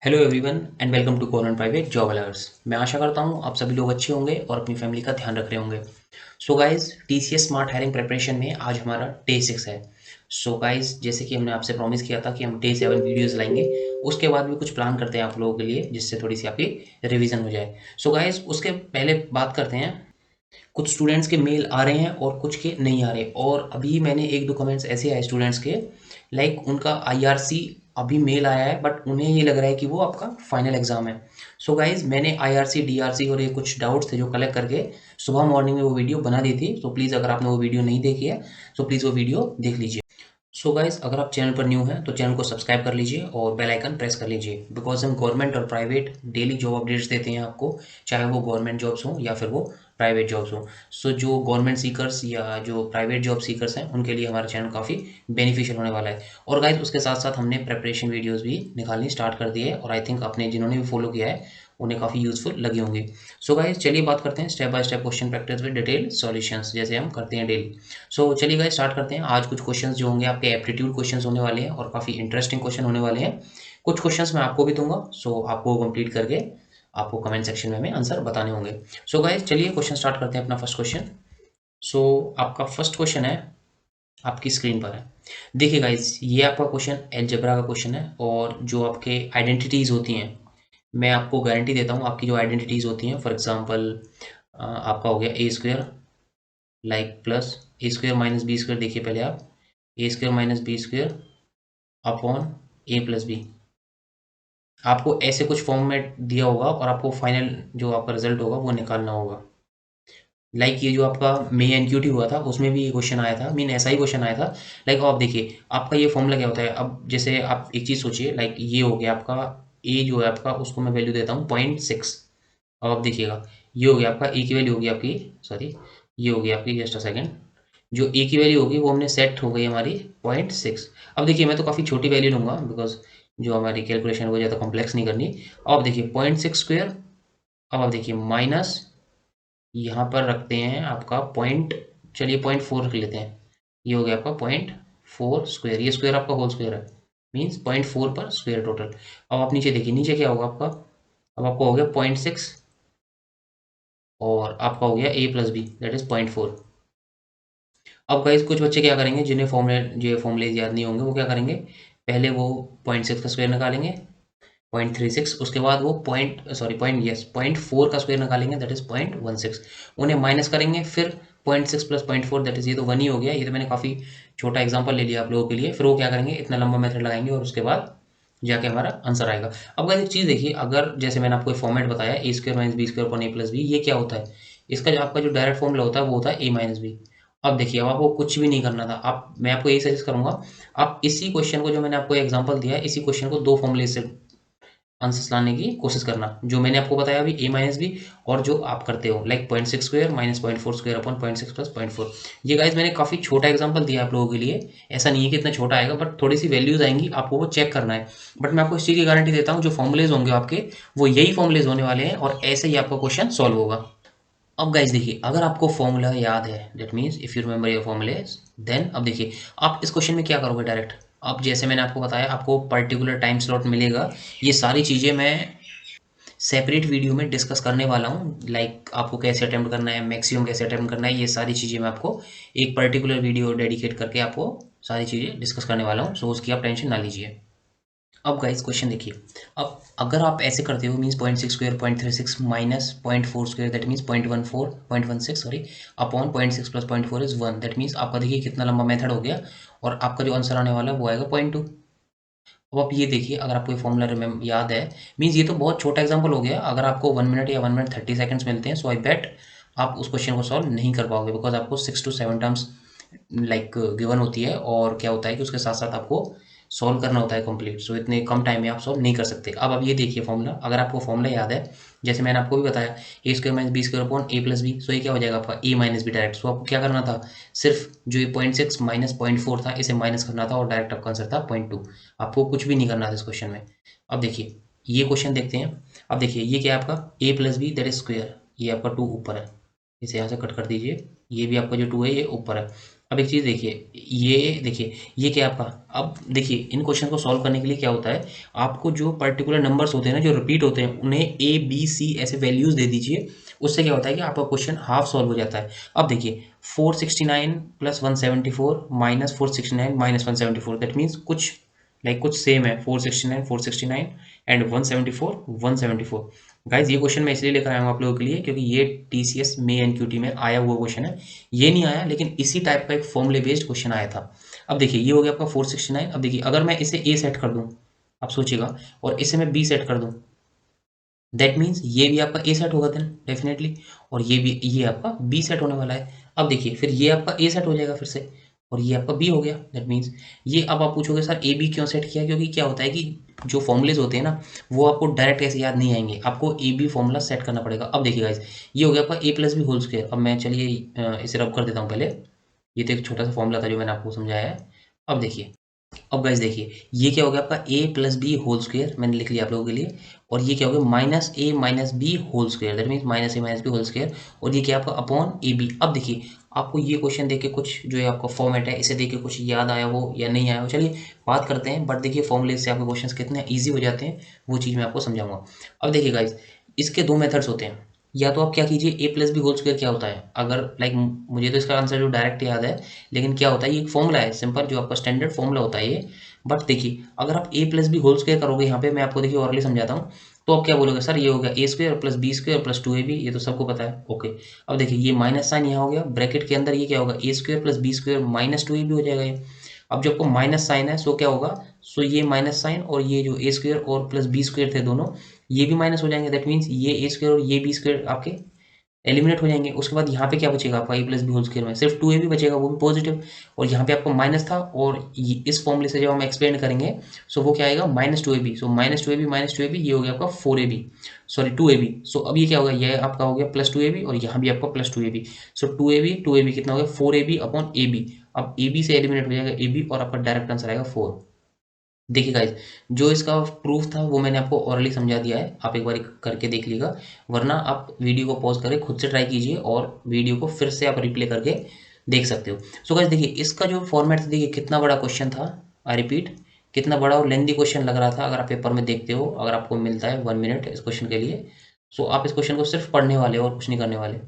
Hello everyone and welcome to corner private job alerts. मैं आशा करता हूँ आप सभी लोग अच्छे होंगे और अपनी फैमिली का ध्यान रख रहे होंगे। So guys, TCS smart hiring preparation में आज हमारा डे 6 है। सो गाइस, जैसे कि हमने आपसे प्रॉमिस किया था कि हम डे 7 वीडियोस लाएंगे, उसके बाद भी कुछ प्लान करते हैं आप लोगों के लिए जिससे थोड़ी सी आपकी रिवीजन हो जाए। सो गाइस, उसके पहले बात करते हैं। कुछ स्टूडेंट्स के मेल आ रहे हैं और कुछ के नहीं आ रहे, और अभी मैंने एक दो कमेंट्स ऐसे आए स्टूडेंट्स के, लाइक उनका आईआरसी अभी मेल आया है बट उन्हें ये लग रहा है कि वो आपका फाइनल एग्जाम है। सो गाइज, मैंने आईआरसी डीआरसी और ये कुछ डाउट्स थे जो कलेक्ट करके सुबह मॉर्निंग में वो वीडियो बना दी थी। सो प्लीज़ अगर आपने वो वीडियो नहीं देखी है तो प्लीज़ वो वीडियो देख लीजिए। सो गाइस, अगर आप चैनल पर न्यू हैं तो चैनल को सब्सक्राइब कर लीजिए और बेल आइकन प्रेस कर लीजिए, बिकॉज हम गवर्नमेंट और प्राइवेट डेली जॉब अपडेट्स देते हैं आपको, चाहे वो गवर्नमेंट जॉब्स हों या फिर वो प्राइवेट जॉब्स हों। सो जो गवर्नमेंट सीकर्स या जो प्राइवेट जॉब सीकर्स हैं उनके लिए हमारा चैनल काफ़ी बेनिफिशियल होने वाला है। और गाइस, उसके साथ साथ हमने प्रेपरेशन वीडियोज़ भी निकालनी स्टार्ट कर दी है, और आई थिंक आपने जिन्होंने भी फॉलो किया है उन्हें काफ़ी यूजफुल लगी होंगी। सो गाइस, चलिए बात करते हैं step by step question practice with detail solutions, जैसे हम करते हैं डेली। सो चलिए गाइस, स्टार्ट करते हैं। आज कुछ क्वेश्चंस जो होंगे आपके एप्टीट्यूड क्वेश्चंस होने वाले हैं और काफ़ी इंटरेस्टिंग क्वेश्चन होने वाले हैं। कुछ क्वेश्चंस मैं आपको भी दूंगा, सो आपको कंप्लीट करके आपको कमेंट सेक्शन में हमें आंसर बताने होंगे। सो गाइस, चलिए क्वेश्चन स्टार्ट करते हैं अपना फर्स्ट क्वेश्चन। सो आपका फर्स्ट क्वेश्चन है, आपकी स्क्रीन पर है। देखिए गाइस, ये आपका क्वेश्चन अलजेब्रा का क्वेश्चन है, और जो आपके आइडेंटिटीज़ होती हैं, मैं आपको गारंटी देता हूँ आपकी जो आइडेंटिटीज़ होती हैं, फॉर एग्जांपल आपका हो गया A square like plus A square minus B square. देखिए पहले आप, A square minus B square upon A plus B, आपको ऐसे कुछ फॉर्म में दिया होगा और आपको फाइनल जो आपका रिजल्ट होगा वो निकालना होगा। लाइक ये जो आपका मे एनक्यूटी हुआ था उसमें भी ये क्वेश्चन आया था, मीन ऐसा ही क्वेश्चन आया था। लाइक आप देखिए आपका ये फॉर्मूला क्या होता है। अब जैसे आप एक चीज़ सोचिए, लाइक ये हो गया आपका ए जो है आपका, उसको मैं वैल्यू देता हूँ 0.6। अब आप देखिएगा, ये हो गया आपका ए की वैल्यू होगी आपकी, सॉरी, ये होगी आपकी, जस्ट अ सेकेंड, जो ए की वैल्यू होगी वो हमने सेट हो गई हमारी 0.6। अब देखिए मैं तो काफ़ी छोटी वैल्यू लूँगा, बिकॉज जो हमारी कैलकुलेशन है वो ज़्यादा कॉम्प्लेक्स नहीं करनी। अब आप देखिए 0.6 स्क्वेयर, अब आप देखिए माइनस, यहाँ पर रखते हैं आपका पॉइंट, चलिए 0.4 रख लेते हैं। ये हो गया आपका 0.4 स्क्वेयर, ये स्क्वेयर आपका होल स्क्वेयर है, मीन्स 0.4 पर स्क्वेयर टोटल। अब आप नीचे देखिए, नीचे क्या होगा आपका, अब आपका हो गया 0.6 और आपका हो गया ए प्लस बी दैट इज 0.4। अब गाइस, कुछ बच्चे क्या करेंगे जिन्हें फॉर्मूले जो फॉर्मूले याद नहीं होंगे वो क्या करेंगे, पहले वो 0.6 का स्क्वायर निकालेंगे 0.36, उसके बाद वो पॉइंट फोर का स्क्वायर निकालेंगे दैट इज 0.16, उन्हें माइनस करेंगे, फिर 0.6 प्लस 0.4 दैट इज, ये तो 1 ही हो गया। ये तो मैंने काफ़ी छोटा एग्जांपल ले लिया आप लोगों के लिए। फिर वो क्या करेंगे, इतना लंबा मेथड लगाएंगे और उसके बाद जाके हमारा आंसर आएगा। अब गाइस, एक चीज़ देखिए, अगर जैसे मैंने आपको फॉर्मेट बताया A square minus B square upon A plus B, ये क्या होता है, इसका जो आपका जो डायरेक्ट फॉर्मूला होता है वो होता है ए माइनस बी। अब देखिए, अब आपको कुछ भी नहीं करना था, आप, मैं आपको यही सजेस्ट करूंगा, आप इसी क्वेश्चन को, जो मैंने आपको एग्जांपल दिया है, इसी क्वेश्चन को दो फॉर्मूले से आंसर्स लाने की कोशिश करना, जो मैंने आपको बताया अभी ए माइनस बी, और जो आप करते हो like 0.6 square minus 0.4 square upon 0.6 plus 0.4। ये गाइज मैंने काफ़ी छोटा एग्जांपल दिया आप लोगों के लिए, ऐसा नहीं है कि इतना छोटा आएगा, बट थोड़ी सी वैल्यूज आएंगी, आपको वो चेक करना है। बट मैं आपको इस चीज़ की गारंटी देता हूँ, जो फॉर्मुलेज होंगे आपके वो यही फॉर्मुलेज होने वाले हैं, और ऐसे ही आपका क्वेश्चन सॉल्व होगा। अब गाइज देखिए, अगर आपको फॉर्मूला याद है, that means if you remember your formulas, then अब देखिए आप इस क्वेश्चन में क्या करोगे डायरेक्ट। अब जैसे मैंने आपको बताया, आपको पर्टिकुलर टाइम स्लॉट मिलेगा, ये सारी चीज़ें मैं सेपरेट वीडियो में डिस्कस करने वाला हूँ। लाइक आपको कैसे अटेम्प्ट करना है, मैक्सिमम कैसे अटेम्प्ट करना है, ये सारी चीज़ें मैं आपको एक पर्टिकुलर वीडियो डेडिकेट करके आपको सारी चीज़ें डिस्कस करने वाला हूँ, सो उसकी आप टेंशन ना लीजिए। अब गाइस, क्वेश्चन देखिए, अब अगर आप ऐसे करते हो, means 0.6 square 0.36 minus 0.4 square that means 0.16 sorry upon 0.6 plus 0.4 is 1, that means आपका देखिए कितना लंबा मेथड हो गया, और आपका जो आंसर आने वाला है वो आएगा 0.2। अब आप ये देखिए, अगर आपको ये फॉर्मूला याद है, मीन्स ये तो बहुत छोटा एग्जांपल हो गया, अगर आपको 1 मिनट या 1 मिनट 30 सेकंड्स मिलते हैं, सो आई बेट आप उस क्वेश्चन को सॉल्व नहीं कर पाओगे, बिकॉज आपको 6 to 7 टर्म्स लाइक गिवन होती है, और क्या होता है कि उसके साथ साथ आपको सॉल्व करना होता है कंप्लीट, सो इतने कम टाइम में आप सॉल्व नहीं कर सकते। अब आप ये देखिए फॉर्मूला, अगर आपको फॉर्मूला याद है, जैसे मैंने आपको भी बताया, A square minus B square upon A plus B, so ये क्या हो जाएगा आपका A minus B direct. So आपको क्या करना था, सिर्फ जो ये 0.6 माइनस 0.4 था इसे माइनस करना था, और डायरेक्ट आपका आंसर था 0.2। आपको कुछ भी नहीं करना था इस क्वेश्चन में। अब देखिए ये क्वेश्चन देखते हैं। अब देखिए ये क्या है आपका A plus B that is square, ये आपका 2 ऊपर है, इसे यहाँ से कट कर दीजिए, ये भी आपका जो 2 है ये ऊपर है। अब एक चीज़ देखिए, ये क्या है आपका। अब देखिए इन क्वेश्चन को सॉल्व करने के लिए क्या होता है, आपको जो पर्टिकुलर नंबर्स होते हैं ना, जो रिपीट होते हैं, उन्हें ए बी सी ऐसे वैल्यूज़ दे दीजिए। उससे क्या होता है कि आपका क्वेश्चन हाफ सॉल्व हो जाता है। अब देखिए 469 plus 174 minus 469 minus 174, that means कुछ कुछ सेम है। 469 एंड 174 गाइज। ये क्वेश्चन मैं इसलिए लेकर आया हूँ आप लोगों के लिए, क्योंकि ये TCS में NQT में आया हुआ क्वेश्चन है। ये नहीं आया, लेकिन इसी टाइप का एक फॉर्मूले बेस्ड क्वेश्चन आया था। अब देखिए ये हो गया आपका 469। अब देखिए अगर मैं इसे ए सेट कर दूं, आप सोचिएगा, और इसे मैं बी सेट कर दूं, दैट मीन्स ये भी आपका ए सेट होगा देन डेफिनेटली, और ये आपका बी सेट होने वाला है। अब देखिए फिर ये आपका ए सेट हो जाएगा फिर से, और ये आपका बी हो गया। दैट मीन्स ये, अब आप पूछोगे सर ए बी क्यों सेट किया, क्योंकि क्या होता है कि जो फॉर्मुलेज होते हैं ना, वो आपको डायरेक्ट ऐसे याद नहीं आएंगे, आपको ए बी फॉर्मूला सेट करना पड़ेगा। अब देखिए गाइज, ये हो गया आपका A plus B whole square. अब मैं चलिए इसे रब कर देता हूँ पहले। ये तो एक छोटा सा फॉर्मूला था जो मैंने आपको समझाया है। अब देखिए, अब गाइस देखिए, ये क्या हो गया आपका A plus B whole square, मैंने लिख लिया आप लोगों के लिए। और ये क्या हो गया minus a minus B whole square, that means minus a minus B whole square. और ये क्या आपका अपॉन ए बी। अब देखिए आपको ये क्वेश्चन देख के कुछ जो है आपका फॉर्मेट है, इसे देख के कुछ याद आया हो या नहीं आया हो, चलिए बात करते हैं। बट देखिए फॉर्मूले से आपके क्वेश्चन कितने ईजी हो जाते हैं, वो चीज़ मैं आपको समझाऊंगा। अब देखिए गाइज, इसके दो मेथड्स होते हैं। या तो आप क्या कीजिए, ए प्लस बी होल स्क्वायर क्या होता है, अगर मुझे तो इसका आंसर जो डायरेक्ट याद है, लेकिन क्या होता है, ये एक फॉर्मूला है सिंपल, जो आपका स्टैंडर्ड फॉर्मूला होता है ये। बट देखिए अगर आप ए प्लस बी होल स्क्वायर करोगे, यहाँ पे मैं आपको देखिए ऑरली समझाता हूँ, तो आप क्या बोलोगे, सर ये हो गया A square plus B square plus 2ab, ये तो सबको पता है। ओके, अब देखिए ये माइनस साइन यहाँ हो गया, ब्रैकेट के अंदर ये क्या होगा, A square plus B square minus 2ab हो जाएगा ये। अब जो आपको माइनस साइन है, सो क्या होगा, सो ये माइनस साइन और ये जो ए स्क्वायर और प्लस बी स्क्वायर थे दोनों, ये भी माइनस हो जाएंगे। दैट मीन्स ये ए स्क्वायर और ये बी स्क्वायर आपके एलिमिनेट हो जाएंगे। उसके बाद यहाँ पे क्या बचेगा आपका A plus B whole square में सिर्फ 2ab बचेगा, वो भी पॉजिटिव। और यहाँ पे आपको माइनस था, और इस फॉर्मूले से जब हम एक्सपेंड करेंगे, सो वो क्या आएगा minus 2ab। So minus two a b, ये हो गया आपका 4ab, सॉरी 2ab। सो अब ये क्या होगा, ये आपका हो गया प्लस 2ab, और यहाँ भी आपका प्लस 2ab। सो 2ab कितना हो गया 4ab अपॉन ab। अब ab से एलिमिनेट हो जाएगा ab, और आपका डायरेक्ट आंसर आएगा 4। देखिए गाइज, जो इसका प्रूफ था वो मैंने आपको ऑरली समझा दिया है, आप एक बार करके देख लीजिएगा। वरना आप वीडियो को पॉज करके खुद से ट्राई कीजिए, और वीडियो को फिर से आप रिप्ले करके देख सकते हो। सो गाइज देखिए, इसका जो फॉर्मेट था, देखिए कितना बड़ा क्वेश्चन था। आई रिपीट, कितना बड़ा और लेंदी क्वेश्चन लग रहा था। अगर आप पेपर में देखते हो, अगर आपको मिलता है 1 मिनट इस क्वेश्चन के लिए, सो आप इस क्वेश्चन को सिर्फ पढ़ने वाले हो और कुछ नहीं करने वाले,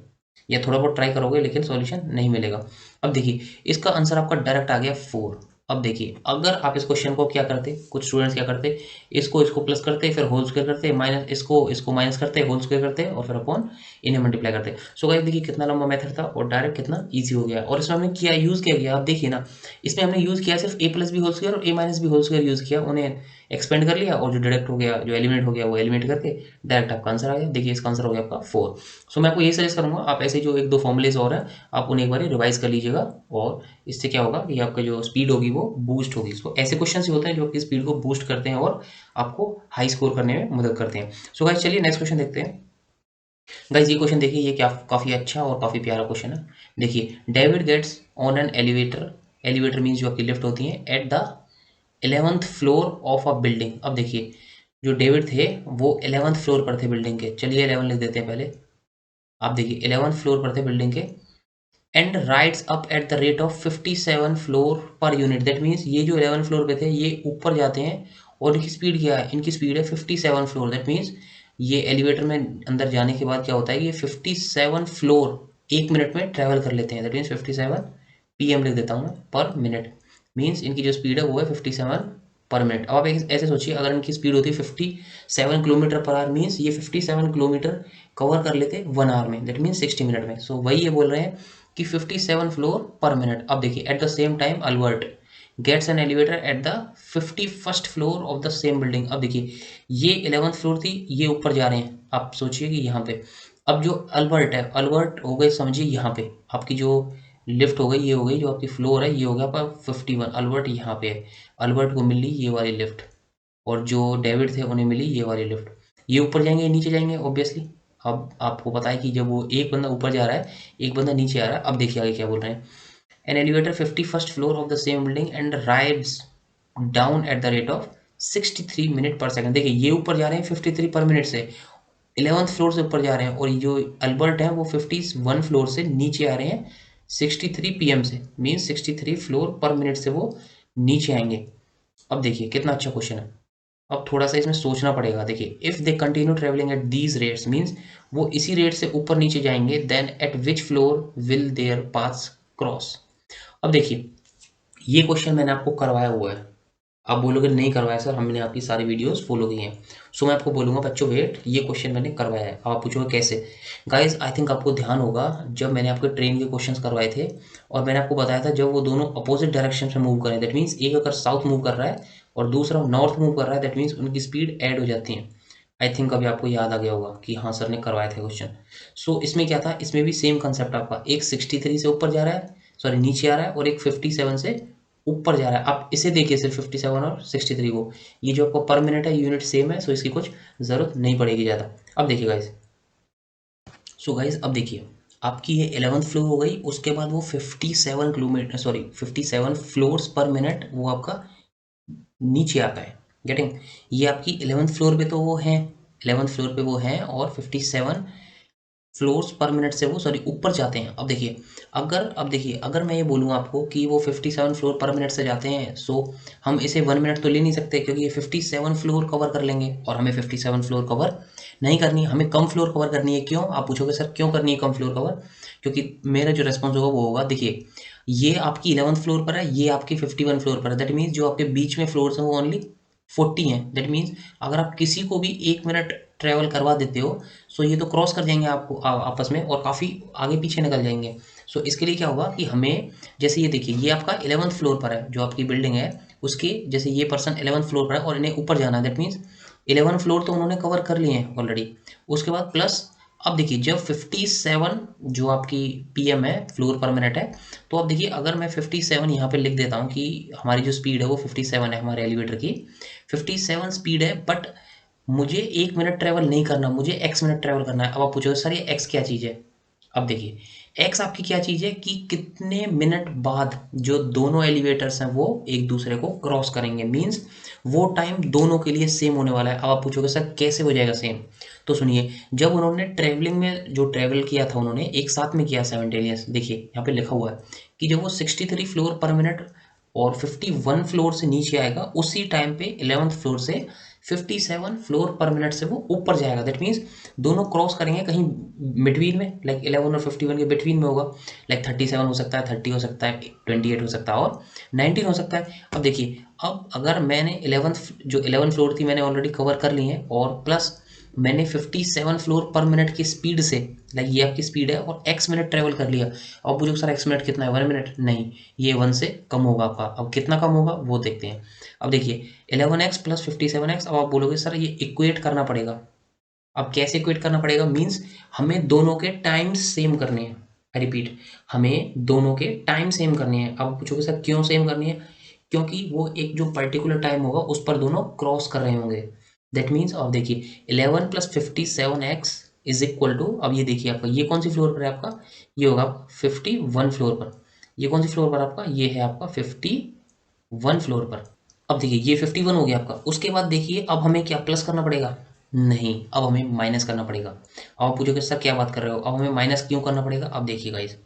या थोड़ा बहुत ट्राई करोगे, लेकिन सॉल्यूशन नहीं मिलेगा। अब देखिए इसका आंसर आपका डायरेक्ट आ गया 4। अब देखिए अगर आप इस क्वेश्चन को क्या करते, कुछ स्टूडेंट्स क्या करते, इसको प्लस करते, फिर होल स्क्वायर करते, माइनस इसको माइनस करते, होल स्क्वायर करते, और फिर अपॉन इन्हें मल्टीप्लाई करते। सो गाइस देखिए कितना लंबा मेथड था, और डायरेक्ट कितना इजी हो गया। और इसमें हमने क्या यूज़ किया गया, आप देखिए ना, इसमें हमने यूज़ किया सिर्फ A plus B whole square और A minus B whole square use किया, उन्हें एक्सपेंड कर लिया, और जो डायरेक्ट हो गया, जो एलिमिनेट हो गया, वो एलिमिनेट करके डायरेक्ट आपका आंसर आ गया। देखिए इसका आंसर हो गया आपका 4। सो मैं आपको यही सजेस्ट करूंगा, आप ऐसे जो एक दो फॉर्मुलेज और हैं, आप उन्हें एक बार रिवाइज कर लीजिएगा। और इससे क्या होगा कि आपका जो स्पीड होगी वो बूस्ट होगी। इसको ऐसे क्वेश्चन ही होते हैं जो आपकी स्पीड को बूस्ट करते हैं और आपको हाई स्कोर करने में मदद करते हैं। सो गाइस चलिए नेक्स्ट क्वेश्चन देखते हैं। गाइस ये क्वेश्चन देखिए, ये क्या काफ़ी अच्छा और काफ़ी प्यारा क्वेश्चन है। देखिए, David gets on an elevator, elevator means जो आपकी लिफ्ट होती है, at the 11th floor of a building. अब देखिए जो डेविड थे वो 11th फ्लोर पर थे बिल्डिंग के, चलिए 11 लिख देते हैं पहले। आप देखिए 11th फ्लोर पर थे बिल्डिंग के, and rides up at the rate of 57 floor per unit. That means ये जो 11 फ्लोर पे थे ये ऊपर जाते हैं, और इनकी स्पीड क्या है, इनकी स्पीड है 57 फ्लोर। दैट मीन्स ये एलिवेटर में अंदर जाने के बाद क्या होता है कि ये 57 फ्लोर 1 मिनट में ट्रैवल कर लेते हैं। दैट मीन्स 57 PM लिख देता हूँ मैं, पर मिनट। मीन्स इनकी जो स्पीड है वो है 57 पर मिनट। अब आप ऐसे सोचिए, अगर इनकी स्पीड होती है 57 किलोमीटर पर आवर, मीन्स ये 57 किलोमीटर कवर कर लेते 1 आवर में, दैट मीन्स 60 मिनट में। सो वही ये बोल रहे हैं कि 57 फ्लोर पर मिनट। अब देखिए at the same time Albert gets an elevator at the 51st floor of the same building. अब देखिए ये 11th फ्लोर थी, ये ऊपर जा रहे हैं, आप सोचिए कि यहाँ पे। अब जो अल्बर्ट है, अल्बर्ट हो गए समझिए यहाँ पे, आपकी जो लिफ्ट हो गई, ये हो गई जो आपकी फ्लोर है, ये हो गया आपका 51। अल्बर्ट यहाँ पे है, अल्बर्ट को मिली ये वाली लिफ्ट, और जो डेविड थे उन्हें मिली ये वाली लिफ्ट। ये ऊपर जाएंगे, नीचे जाएंगे ऑब्वियसली। अब आपको पता है कि जब वो एक बंदा ऊपर जा रहा है, एक बंदा नीचे आ रहा है। अब देखिए आगे क्या बोल रहे हैं, an elevator 51st floor of the same building and rides down at the rate of 63 minute पर सेकंड। देखिए ये ऊपर जा रहे हैं 53 पर मिनट से, 11th फ्लोर से ऊपर जा रहे हैं, और ये जो अल्बर्ट है वो 51 फ्लोर से नीचे आ रहे हैं 63 PM से, मीन्स 63 फ्लोर पर मिनट से वो नीचे आएंगे। अब देखिए कितना अच्छा क्वेश्चन है। अब थोड़ा सा इसमें सोचना पड़ेगा। देखिए, if they continue travelling at these rates, means वो इसी रेट से ऊपर नीचे जाएंगे, then at which floor will their paths cross. अब देखिए, ये क्वेश्चन मैंने आपको करवाया हुआ है। आप बोलोगे नहीं करवाया सर, हमने आपकी सारी वीडियोस फॉलो की हैं। सो मैं आपको बोलूँगा बच्चों वेट, ये क्वेश्चन मैंने करवाया है। अब आप पूछोगे कैसे। गाइस आई थिंक आपको ध्यान होगा, जब मैंने आपके ट्रेन के क्वेश्चंस करवाए थे और मैंने आपको बताया था जब वो दोनों अपोजिट डायरेक्शन में मूव करें, दैट मीन्स एक अगर साउथ मूव कर रहा है और दूसरा नॉर्थ मूव कर रहा है, दैट मीन्स उनकी स्पीड ऐड हो जाती है। आई थिंक अभी आपको याद आ गया होगा कि हाँ सर ने करवाए थे क्वेश्चन। सो इसमें क्या था, इसमें भी सेम कंसेप्ट आपका, एक 63 से ऊपर जा रहा है, सॉरी नीचे आ रहा है, और एक 57 से ऊपर जा रहा है। आप इसे देखिए सिर्फ 57 और 63 को, ये जो आपको पर मिनट है यूनिट सेम है, सो इसकी कुछ ज़रूरत नहीं पड़ेगी ज़्यादा। अब देखिए गाइज, सो गाइज अब देखिए, आपकी ये 11th फ्लोर हो गई, उसके बाद वो 57 किलोमीटर, सॉरी 57 फ्लोर्स पर मिनट वो आपका नीचे आता है। गेटिंग, ये आपकी 11th फ्लोर पे तो वो है, 11th फ्लोर पे वो है, और 57 फ्लोर्स पर मिनट से वो सॉरी ऊपर जाते हैं। अब देखिए, अब देखिए अगर मैं ये बोलूँ आपको कि वो 57 फ्लोर पर मिनट से जाते हैं, सो हम इसे 1 मिनट तो ले नहीं सकते, क्योंकि ये 57 फ्लोर कवर कर लेंगे और हमें 57 फ्लोर कवर नहीं करनी है, हमें कम फ्लोर कवर करनी है। क्यों, आप पूछोगे सर क्यों करनी है कम फ्लोर कवर, क्योंकि मेरा जो रेस्पॉन्स होगा वो होगा, देखिए ये आपकी 11th फ्लोर पर है, ये आपकी 51 फ्लोर पर है, दैट मीन्स जो आपके बीच में फ्लोर्स हैं वो ओनली 40 हैं। दैट मीन्स अगर आप किसी को भी 1 मिनट ट्रेवल करवा देते हो, सो ये तो क्रॉस कर जाएंगे आपको आपस में, और काफ़ी आगे पीछे निकल जाएंगे। सो इसके लिए क्या होगा कि हमें, जैसे ये देखिए ये आपका 11th फ्लोर पर है, जो आपकी बिल्डिंग है उसके, जैसे ये पर्सन 11th फ्लोर पर है और इन्हें ऊपर जाना है, दैट मीन्स 11 फ्लोर तो उन्होंने कवर कर लिए हैं ऑलरेडी। उसके बाद प्लस, अब देखिए जब 57 जो आपकी पीएम है, फ्लोर पर मिनट है, तो अब देखिए अगर मैं 57 यहाँ पे लिख देता हूँ कि हमारी जो स्पीड है वो 57 है हमारे एलिवेटर की, 57 स्पीड है, बट मुझे 1 मिनट ट्रैवल नहीं करना, मुझे एक्स मिनट ट्रैवल करना है। अब आप पूछोगे सर ये एक्स क्या चीज़ है। अब देखिए, एक्स आपकी क्या चीज़ है कि कितने मिनट बाद जो दोनों एलिवेटर्स हैं वो एक दूसरे को क्रॉस करेंगे, मीन्स वो टाइम दोनों के लिए सेम होने वाला है। अब आप पूछोगे सर कैसे हो जाएगा सेम, तो सुनिए, जब उन्होंने ट्रैवलिंग में जो ट्रैवल किया था उन्होंने एक साथ में किया साइमल्टेनियस, देखिए यहाँ पे लिखा हुआ है कि जब वो 63 फ्लोर पर मिनट और 51 फ्लोर से नीचे आएगा, उसी टाइम पे 11th फ्लोर से 57 फ्लोर पर मिनट से वो ऊपर जाएगा। दैट मीन्स दोनों क्रॉस करेंगे कहीं बिटवीन में, लाइक 11 और 51 के बिटवीन में होगा, लाइक 37 हो सकता है, 30 हो सकता है, 28 हो सकता है, और 19 हो सकता है। अब देखिए, अब अगर मैंने 11 फ्लोर थी मैंने ऑलरेडी कवर कर ली है, और प्लस मैंने 57 फ्लोर पर मिनट की स्पीड से, लाइक ये आपकी स्पीड है, और एक्स मिनट ट्रेवल कर लिया। अब पूछो सर एक्स मिनट कितना है, 1 मिनट नहीं, ये 1 से कम होगा आपका। अब कितना कम होगा वो देखते हैं। अब देखिए 11x प्लस 57x, अब आप बोलोगे सर ये इक्वेट करना पड़ेगा। अब कैसे इक्वेट करना पड़ेगा, मीन्स हमें दोनों के टाइम सेम करने हैं। आई रिपीट, हमें दोनों के टाइम सेम करने हैं। अब पूछोगे सर क्यों सेम करनी है, क्योंकि वो एक जो पर्टिकुलर टाइम होगा उस पर दोनों क्रॉस कर रहे होंगे। दैट मीन्स अब देखिए 11 plus 57x is equal to, अब ये देखिए आपका ये कौन सी फ्लोर पर है आपका, ये होगा 51 फ्लोर पर। ये कौन सी फ्लोर पर आपका, ये है आपका 51 फ्लोर पर। अब देखिए ये 51 हो गया आपका। उसके बाद देखिए अब हमें क्या प्लस करना पड़ेगा, नहीं अब हमें माइनस करना पड़ेगा। अब आप पूछोगे सर क्या बात कर रहे हो, अब हमें माइनस क्यों करना पड़ेगा। अब देखिए गाइस,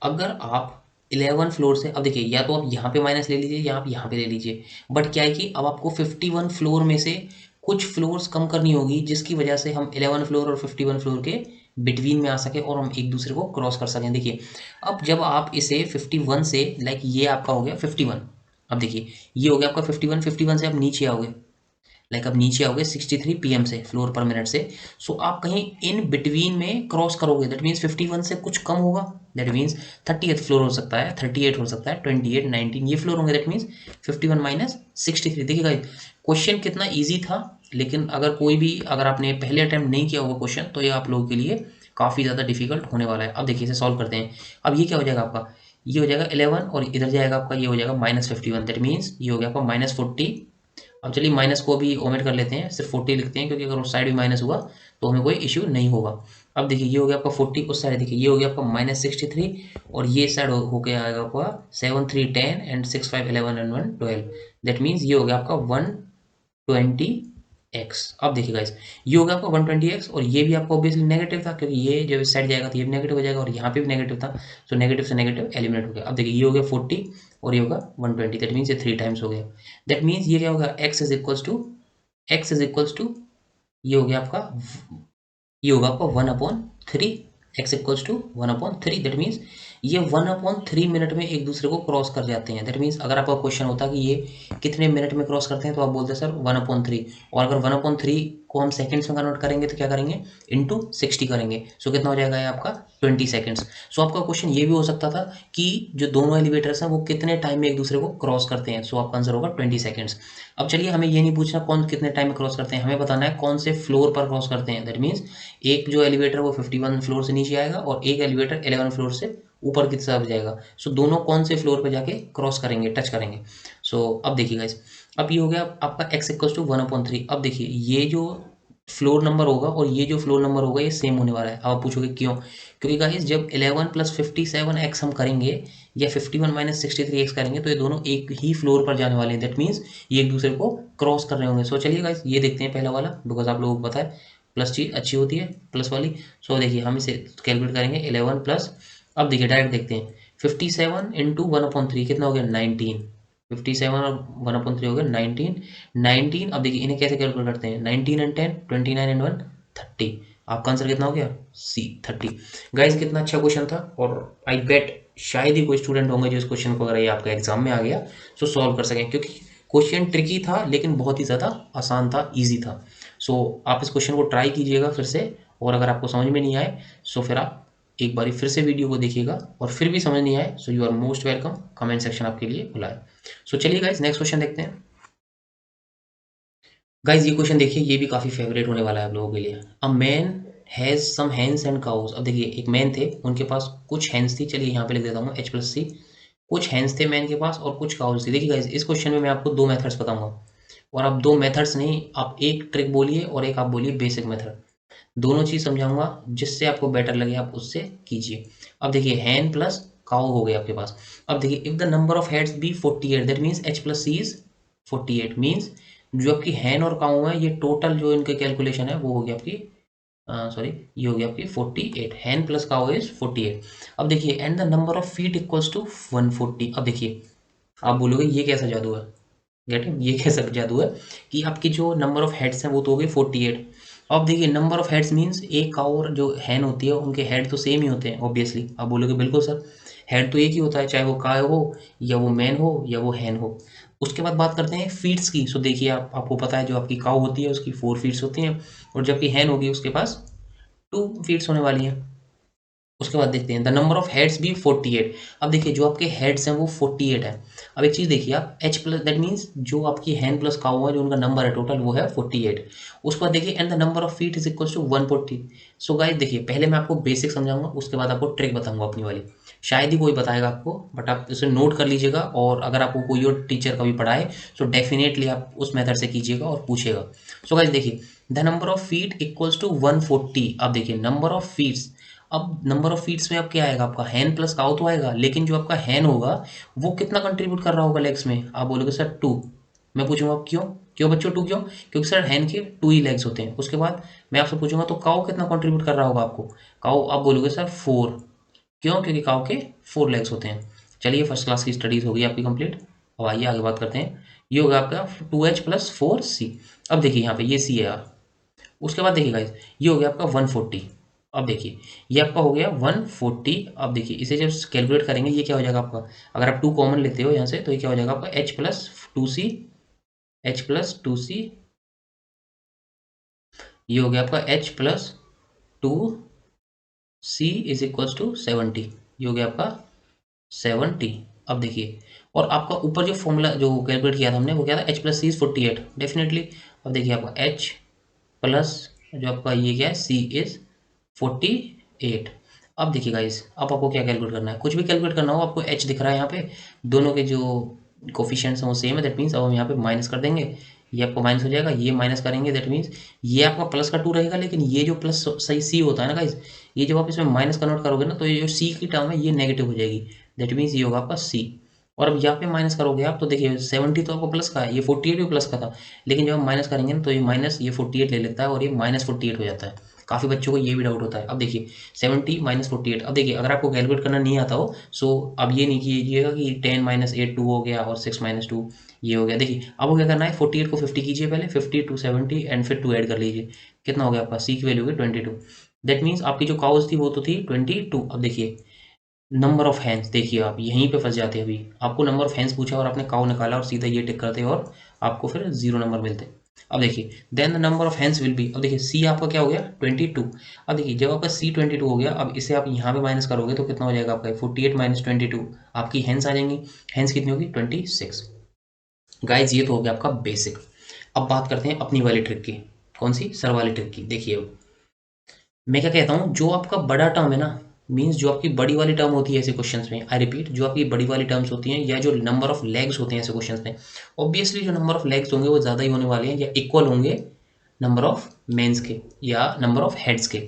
अगर आप 11 फ्लोर से, अब देखिए या तो आप यहाँ पे माइनस ले लीजिए या आप यहाँ पे ले लीजिए, बट क्या है कि अब आपको 51 फ्लोर में से कुछ फ्लोर्स कम करनी होगी, जिसकी वजह से हम 11 फ्लोर और 51 फ्लोर के बिटवीन में आ सके और हम एक दूसरे को क्रॉस कर सकें। देखिए अब जब आप इसे 51 से, लाइक ये आपका हो गया 51, अब देखिए ये हो गया आपका 51, 51 से आप नीचे आओगे, लाइक अब नीचे आओगे 63 पीएम से, फ्लोर पर मिनट से, सो आप कहीं इन बिटवीन में क्रॉस करोगे, दैट मीन्स 51 से कुछ कम होगा, दैट मीन्स 30th फ्लोर हो सकता है, 38 हो सकता है, 28, 19 ये फ्लोर होंगे, दैट मीन्स 51 माइनस 63। देखिए गाइस क्वेश्चन कितना ईजी था, लेकिन अगर कोई भी, अगर आपने पहले अटैम्प्ट नहीं किया होगा क्वेश्चन, तो ये आप लोगों के लिए काफ़ी ज़्यादा डिफिकल्ट होने वाला है। अब देखिए इसे सॉल्व करते हैं। अब ये क्या हो जाएगा आपका, ये हो जाएगा 11 और इधर जाएगा आपका, ये हो जाएगा -51, दैट मीन्स ये हो गया आपका -40। अब चलिए माइनस को भी ओमिट कर लेते हैं, सिर्फ 40 लिखते हैं, क्योंकि अगर उस साइड भी माइनस हुआ तो हमें कोई इश्यू नहीं होगा। अब देखिए ये हो गया आपका 40, उस साइड देखिए ये हो गया आपका -63, और ये साइड होके आएगा आपका 7 3 10 एंड 6 5 11 एंड 1 12, दैट मीन्स ये हो गया आपका 128 एक्स। अब देखिए गाइस, ये होगा आपका 120x और ये भी आपका ऑब्वियसली नेगेटिव था, क्योंकि ये जब इस साइड जाएगा तो ये भी नेगेटिव हो जाएगा और यहाँ पे भी नेगेटिव था, तो नेगेटिव से नेगेटिव एलिमिनेट हो गया। अब देखिए ये हो गया 40 और ये होगा 120, दैट मीन्स ये 3 टाइम्स हो गया। दैट मीन्स ये क्या होगा, एक्स इज इक्वल्स टू ये हो गया आपका, ये होगा आपका 1/3, x equals to 1/3। That means ये 1/3 मिनट में एक दूसरे को क्रॉस कर जाते हैं। दैट मीन्स अगर आपका क्वेश्चन होता कि ये कितने मिनट में क्रॉस करते हैं, तो आप बोलते हैं सर 1/3, और अगर 1/3 को हम सेकंड्स में कन्वर्ट करेंगे तो क्या करेंगे, इंटू 60 करेंगे। सो कितना हो जाएगा ये आपका 20 सेकंड्स। सो आपका क्वेश्चन ये भी हो सकता था कि जो दोनों एलिवेटर्स हैं वो कितने टाइम में एक दूसरे को क्रॉस करते हैं। सो आपका आंसर होगा 20 सेकंड्स। अब चलिए, हमें ये नहीं पूछना कौन कितने टाइम में क्रॉस करते हैं, हमें बताना है कौन से फ्लोर पर क्रॉस करते हैं। दैट मीन्स एक जो एलिवेटर वो 51 फ्लोर से नीचे आएगा और एक एलिवेटर 11 फ्लोर से ऊपर की तरफ जाएगा। सो दोनों कौन से फ्लोर पे जाके क्रॉस करेंगे, टच करेंगे। सो अब देखिए गाइस, अब ये हो गया आपका x इक्वल्स टू 1/3। अब देखिए ये जो फ्लोर नंबर होगा और ये जो फ्लोर नंबर होगा ये सेम होने वाला है। अब आप पूछोगे क्यों, क्योंकि गाइस जब 11 + 57x हम करेंगे या 51 - 63x करेंगे तो ये दोनों एक ही फ्लोर पर जाने वाले हैं। दैट मीन्स ये एक दूसरे को क्रॉस कर रहे होंगे। सो चलिए गाइस ये देखते हैं पहला वाला, बिकॉज आप लोगों को पता है प्लस चीज़ अच्छी होती है, प्लस वाली। सो देखिए हम इसे कैलकुलेट करेंगे 11 प्लस, अब देखिए डायरेक्ट देखते हैं, 57 इंटू 1/3 कितना हो गया 19, 57 और 1/3 हो गया 19, 19। अब देखिए इन्हें कैसे कैलकुलेट करते हैं, 19 एंड 10 29 एंड 1 30। आपका आंसर कितना हो गया सी 30। गाइज कितना अच्छा क्वेश्चन था, और आई बेट शायद ही कोई स्टूडेंट होंगे जो इस क्वेश्चन को अगर ये आपका एग्जाम में आ गया तो सॉल्व कर सकें, क्योंकि क्वेश्चन ट्रिकी था लेकिन बहुत ही ज़्यादा आसान था, ईजी था। सो आप इस क्वेश्चन को ट्राई कीजिएगा फिर से, और अगर आपको समझ में नहीं आए सो फिर आप एक बारी फिर से वीडियो को देखिएगा, और फिर भी समझ नहीं आए so you are most welcome, comment section आपके लिए खुला है। सो चलिए गाइज नेक्स्ट क्वेश्चन देखते हैं। गाइज ये क्वेश्चन देखिए, ये भी काफ़ी फेवरेट होने वाला है आप लोगों के लिए। A man has some hens and cows. अब देखिए एक मैन थे, उनके पास कुछ हैंस थी, चलिए यहाँ पे लिख देता हूँ H+C। कुछ हैंस थे मैन के पास और कुछ काउज थी। देखिए गाइज इस क्वेश्चन में मैं आपको दो मेथड्स बताऊंगा, और आप दो मेथड्स नहीं, आप एक ट्रिक बोलिए और एक आप बोलिए बेसिक मेथड। दोनों चीज़ समझाऊंगा, जिससे आपको बेटर लगे आप उससे कीजिए। अब देखिए हैन प्लस काउ हो गया आपके पास। अब देखिए if the number of heads be 48, that means H+C is 48, means जो आपकी हैन और काउ है ये टोटल जो इनके कैलकुलेशन है वो होगी आपकी, सॉरी ये होगी आपकी 48, हैन प्लस काउ इज 48। अब देखिए and the number of feet equals to 140। अब देखिए आप बोलोगे ये कैसा जादू है, गेटिंग, ये कैसा जादू है कि आपकी जो नंबर ऑफ हेड्स हैं वो तो हो गए 48। अब देखिए नंबर ऑफ हेड्स मीन्स एक काऊ और जो हैन होती है उनके हेड तो सेम ही होते हैं ऑब्वियसली। आप बोलोगे बिल्कुल सर, हेड तो एक ही होता है, चाहे वो काय हो या वो मैन हो या वो हैन हो। उसके बाद बात करते हैं फीट्स की। सो देखिए आपको पता है जो आपकी काऊ होती है उसकी 4 फीट्स होती हैं, और जबकि हैन होगी उसके पास 2 फीट्स होने वाली हैं। उसके बाद देखते हैं द नंबर ऑफ हेड्स भी 48। अब देखिए जो आपके हेड्स हैं वो 48 है। अब एक चीज़ देखिए आप एच प्लस, दैट मीन्स जो आपकी हैन प्लस काउ है जो उनका नंबर है टोटल वो है 48। उसके बाद देखिए and the number of feet is equal to 140। So guys देखिए पहले मैं आपको बेसिक समझाऊंगा, उसके बाद आपको ट्रिक बताऊंगा अपनी वाली। शायद ही कोई बताएगा आपको, बट आप इसे नोट कर लीजिएगा, और अगर आपको कोई और टीचर कभी पढ़ाए तो डेफिनेटली आप उस मेथड से कीजिएगा और पूछेगा। सो गाइस देखिए the number of feet equals to 140। अब देखिए नंबर ऑफ फीट्स, अब नंबर ऑफ फीट्स में अब क्या आएगा आपका हैन प्लस काउ तो आएगा, लेकिन जो आपका हैन होगा वो कितना कंट्रीब्यूट कर रहा होगा लेग्स में। आप बोलोगे सर 2। मैं पूछूंगा आप क्यों, क्यों बच्चों 2 क्यों, क्योंकि सर हैन के 2 ही लेग्स होते हैं। उसके बाद मैं आपसे पूछूंगा तो काउ कितना कंट्रीब्यूट कर रहा होगा आपको, काउ आप बोलोगे सर 4। क्यों, क्योंकि काउ के 4 लेग्स होते हैं। चलिए फर्स्ट क्लास की स्टडीज होगी आपकी कंप्लीट। अब आइए आगे बात करते हैं। ये होगा आपका 2H + 4C। अब देखिए यहाँ पे ये C है यार। उसके बाद देखिए गाइस ये हो गया आपका 140। अब देखिए ये आपका हो गया 140। अब देखिए इसे जब कैलकुलेट करेंगे ये क्या हो जाएगा आपका, अगर आप 2 कॉमन लेते हो यहाँ से तो ये क्या हो जाएगा आपका H+2C। ये हो गया आपका H+2C इज इक्वल्स टू 70। ये हो गया आपका 70। अब देखिए और आपका ऊपर जो फॉर्मूला जो कैलकुलेट किया था हमने वो क्या था, H+C इज 48 डेफिनेटली। अब देखिए आपका H प्लस जो आपका ये क्या है C इज 48। अब देखिए गाइस अब आपको क्या कैलकुलेट करना है, कुछ भी कैलकुलेट करना हो, आपको H दिख रहा है यहाँ पे, दोनों के जो कोफिशिएंट्स हैं वो सेम है, दैट मीन्स अब हम यहाँ पे माइनस कर देंगे, ये आपको माइनस हो जाएगा, ये माइनस करेंगे दैट मीन्स ये आपका प्लस का 2 रहेगा, लेकिन ये जो प्लस सही C होता है ना गाइस, ये जब आप इसमें माइनस कन्वर्ट करोगे ना तो ये जो C की टर्म है ये नेगेटिव हो जाएगी, दैट मीन्स ये होगा आपका C। और अब यहाँ पे माइनस करोगे आप तो देखिए 70 तो आपको प्लस का है, ये 48 भी प्लस का था, लेकिन जब हम माइनस करेंगे ना तो ये माइनस ये 48 ले लेता है और ये -48 हो जाता है। काफ़ी बच्चों को ये भी डाउट होता है। अब देखिए 70 -48, अब देखिए अगर आपको कैलकुलेट करना नहीं आता हो सो अब ये नहीं कीजिएगा कि 10 - 8 2 हो गया और 6 - 2 ये हो गया। देखिए अब वो क्या करना है, 48 को 50 कीजिए पहले, 50 to 70 एंड फिर 2 ऐड कर लीजिए, कितना हो गया आपका, सी की वैल्यू होगी 22। दैट मीन्स आपकी जो काउस थी वो तो थी 22। अब देखिए नंबर ऑफ हैंड्स, देखिए आप यहीं पे फंस जाते हैं। अभी आपको नंबर ऑफ हैंड्स पूछा और आपने काउ निकाला और सीधा ये टिक करते और आपको फिर 0 नंबर मिलते। अब देखिए then the number of hands will be, अब देखिए सी आपका क्या हो गया 22। अब देखिए जब आपका सी 22 हो गया, अब इसे आप यहाँ पे माइनस करोगे तो कितना हो जाएगा आपका 48 - 22, आपकी हैंड्स आ जाएंगी। हैंड्स कितनी होगी 26। गाइज ये तो हो गया आपका बेसिक। अब बात करते हैं अपनी वाली ट्रिक की। कौन सी, सर वाली ट्रिक की। देखिए अब मैं क्या कहता हूँ, जो आपका बड़ा टर्म है ना, मीन्स जो आपकी बड़ी वाली टर्म होती है ऐसे क्वेश्चंस में, आई रिपीट, जो आपकी बड़ी वाली टर्म्स होती हैं या जो नंबर ऑफ लेग्स होते हैं ऐसे क्वेश्चंस में, ऑब्वियसली जो नंबर ऑफ लेग्स होंगे वो ज़्यादा ही होने वाले हैं या इक्वल होंगे नंबर ऑफ मेंस के या नंबर ऑफ हेड्स के।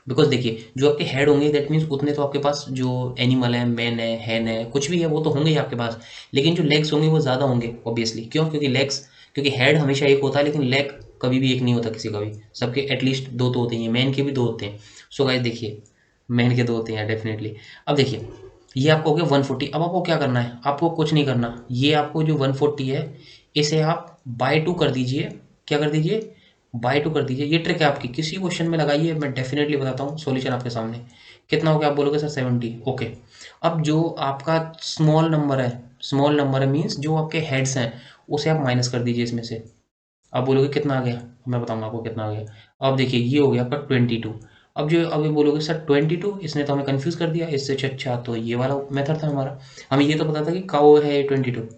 बिकॉज देखिए जो आपके हेड होंगे दैट मीन्स उतने तो आपके पास जो एनिमल है, मैन है, हैन है, कुछ भी है वो तो होंगे ही आपके पास, लेकिन जो लेग्स होंगे वो ज़्यादा होंगे ऑब्वियसली। क्यों, क्योंकि लेग्स, क्योंकि हेड हमेशा एक होता है लेकिन लेग कभी भी एक नहीं होता किसी का भी, सबके एटलीस्ट दो तो होते ही हैं, मैन के भी दो होते हैं। सो गाइस देखिए मैन के दो होते हैं डेफिनेटली। अब देखिए ये आपको हो गया 140। अब आपको क्या करना है, आपको कुछ नहीं करना, ये आपको जो 140 है इसे आप बाय 2 कर दीजिए। क्या कर दीजिए, बाय 2 कर दीजिए। ये ट्रिक है आपकी, किसी क्वेश्चन में लगाइए, मैं डेफिनेटली बताता हूँ सॉल्यूशन आपके सामने। कितना हो गया, आप बोलोगे सर 70, ओके। अब जो आपका स्मॉल नंबर है मीन्स जो आपके हेड्स हैं उसे आप माइनस कर दीजिए इसमें से। आप बोलोगे कितना आ गया, मैं बताऊंगा आपको कितना आ गया। अब देखिए ये हो गया आपका 22। अब जो अभी बोलोगे सर 22, इसने तो हमें कंफ्यूज कर दिया, इससे अच्छा तो ये वाला मेथड था हमारा, हमें ये तो पता था कि काउ है 22।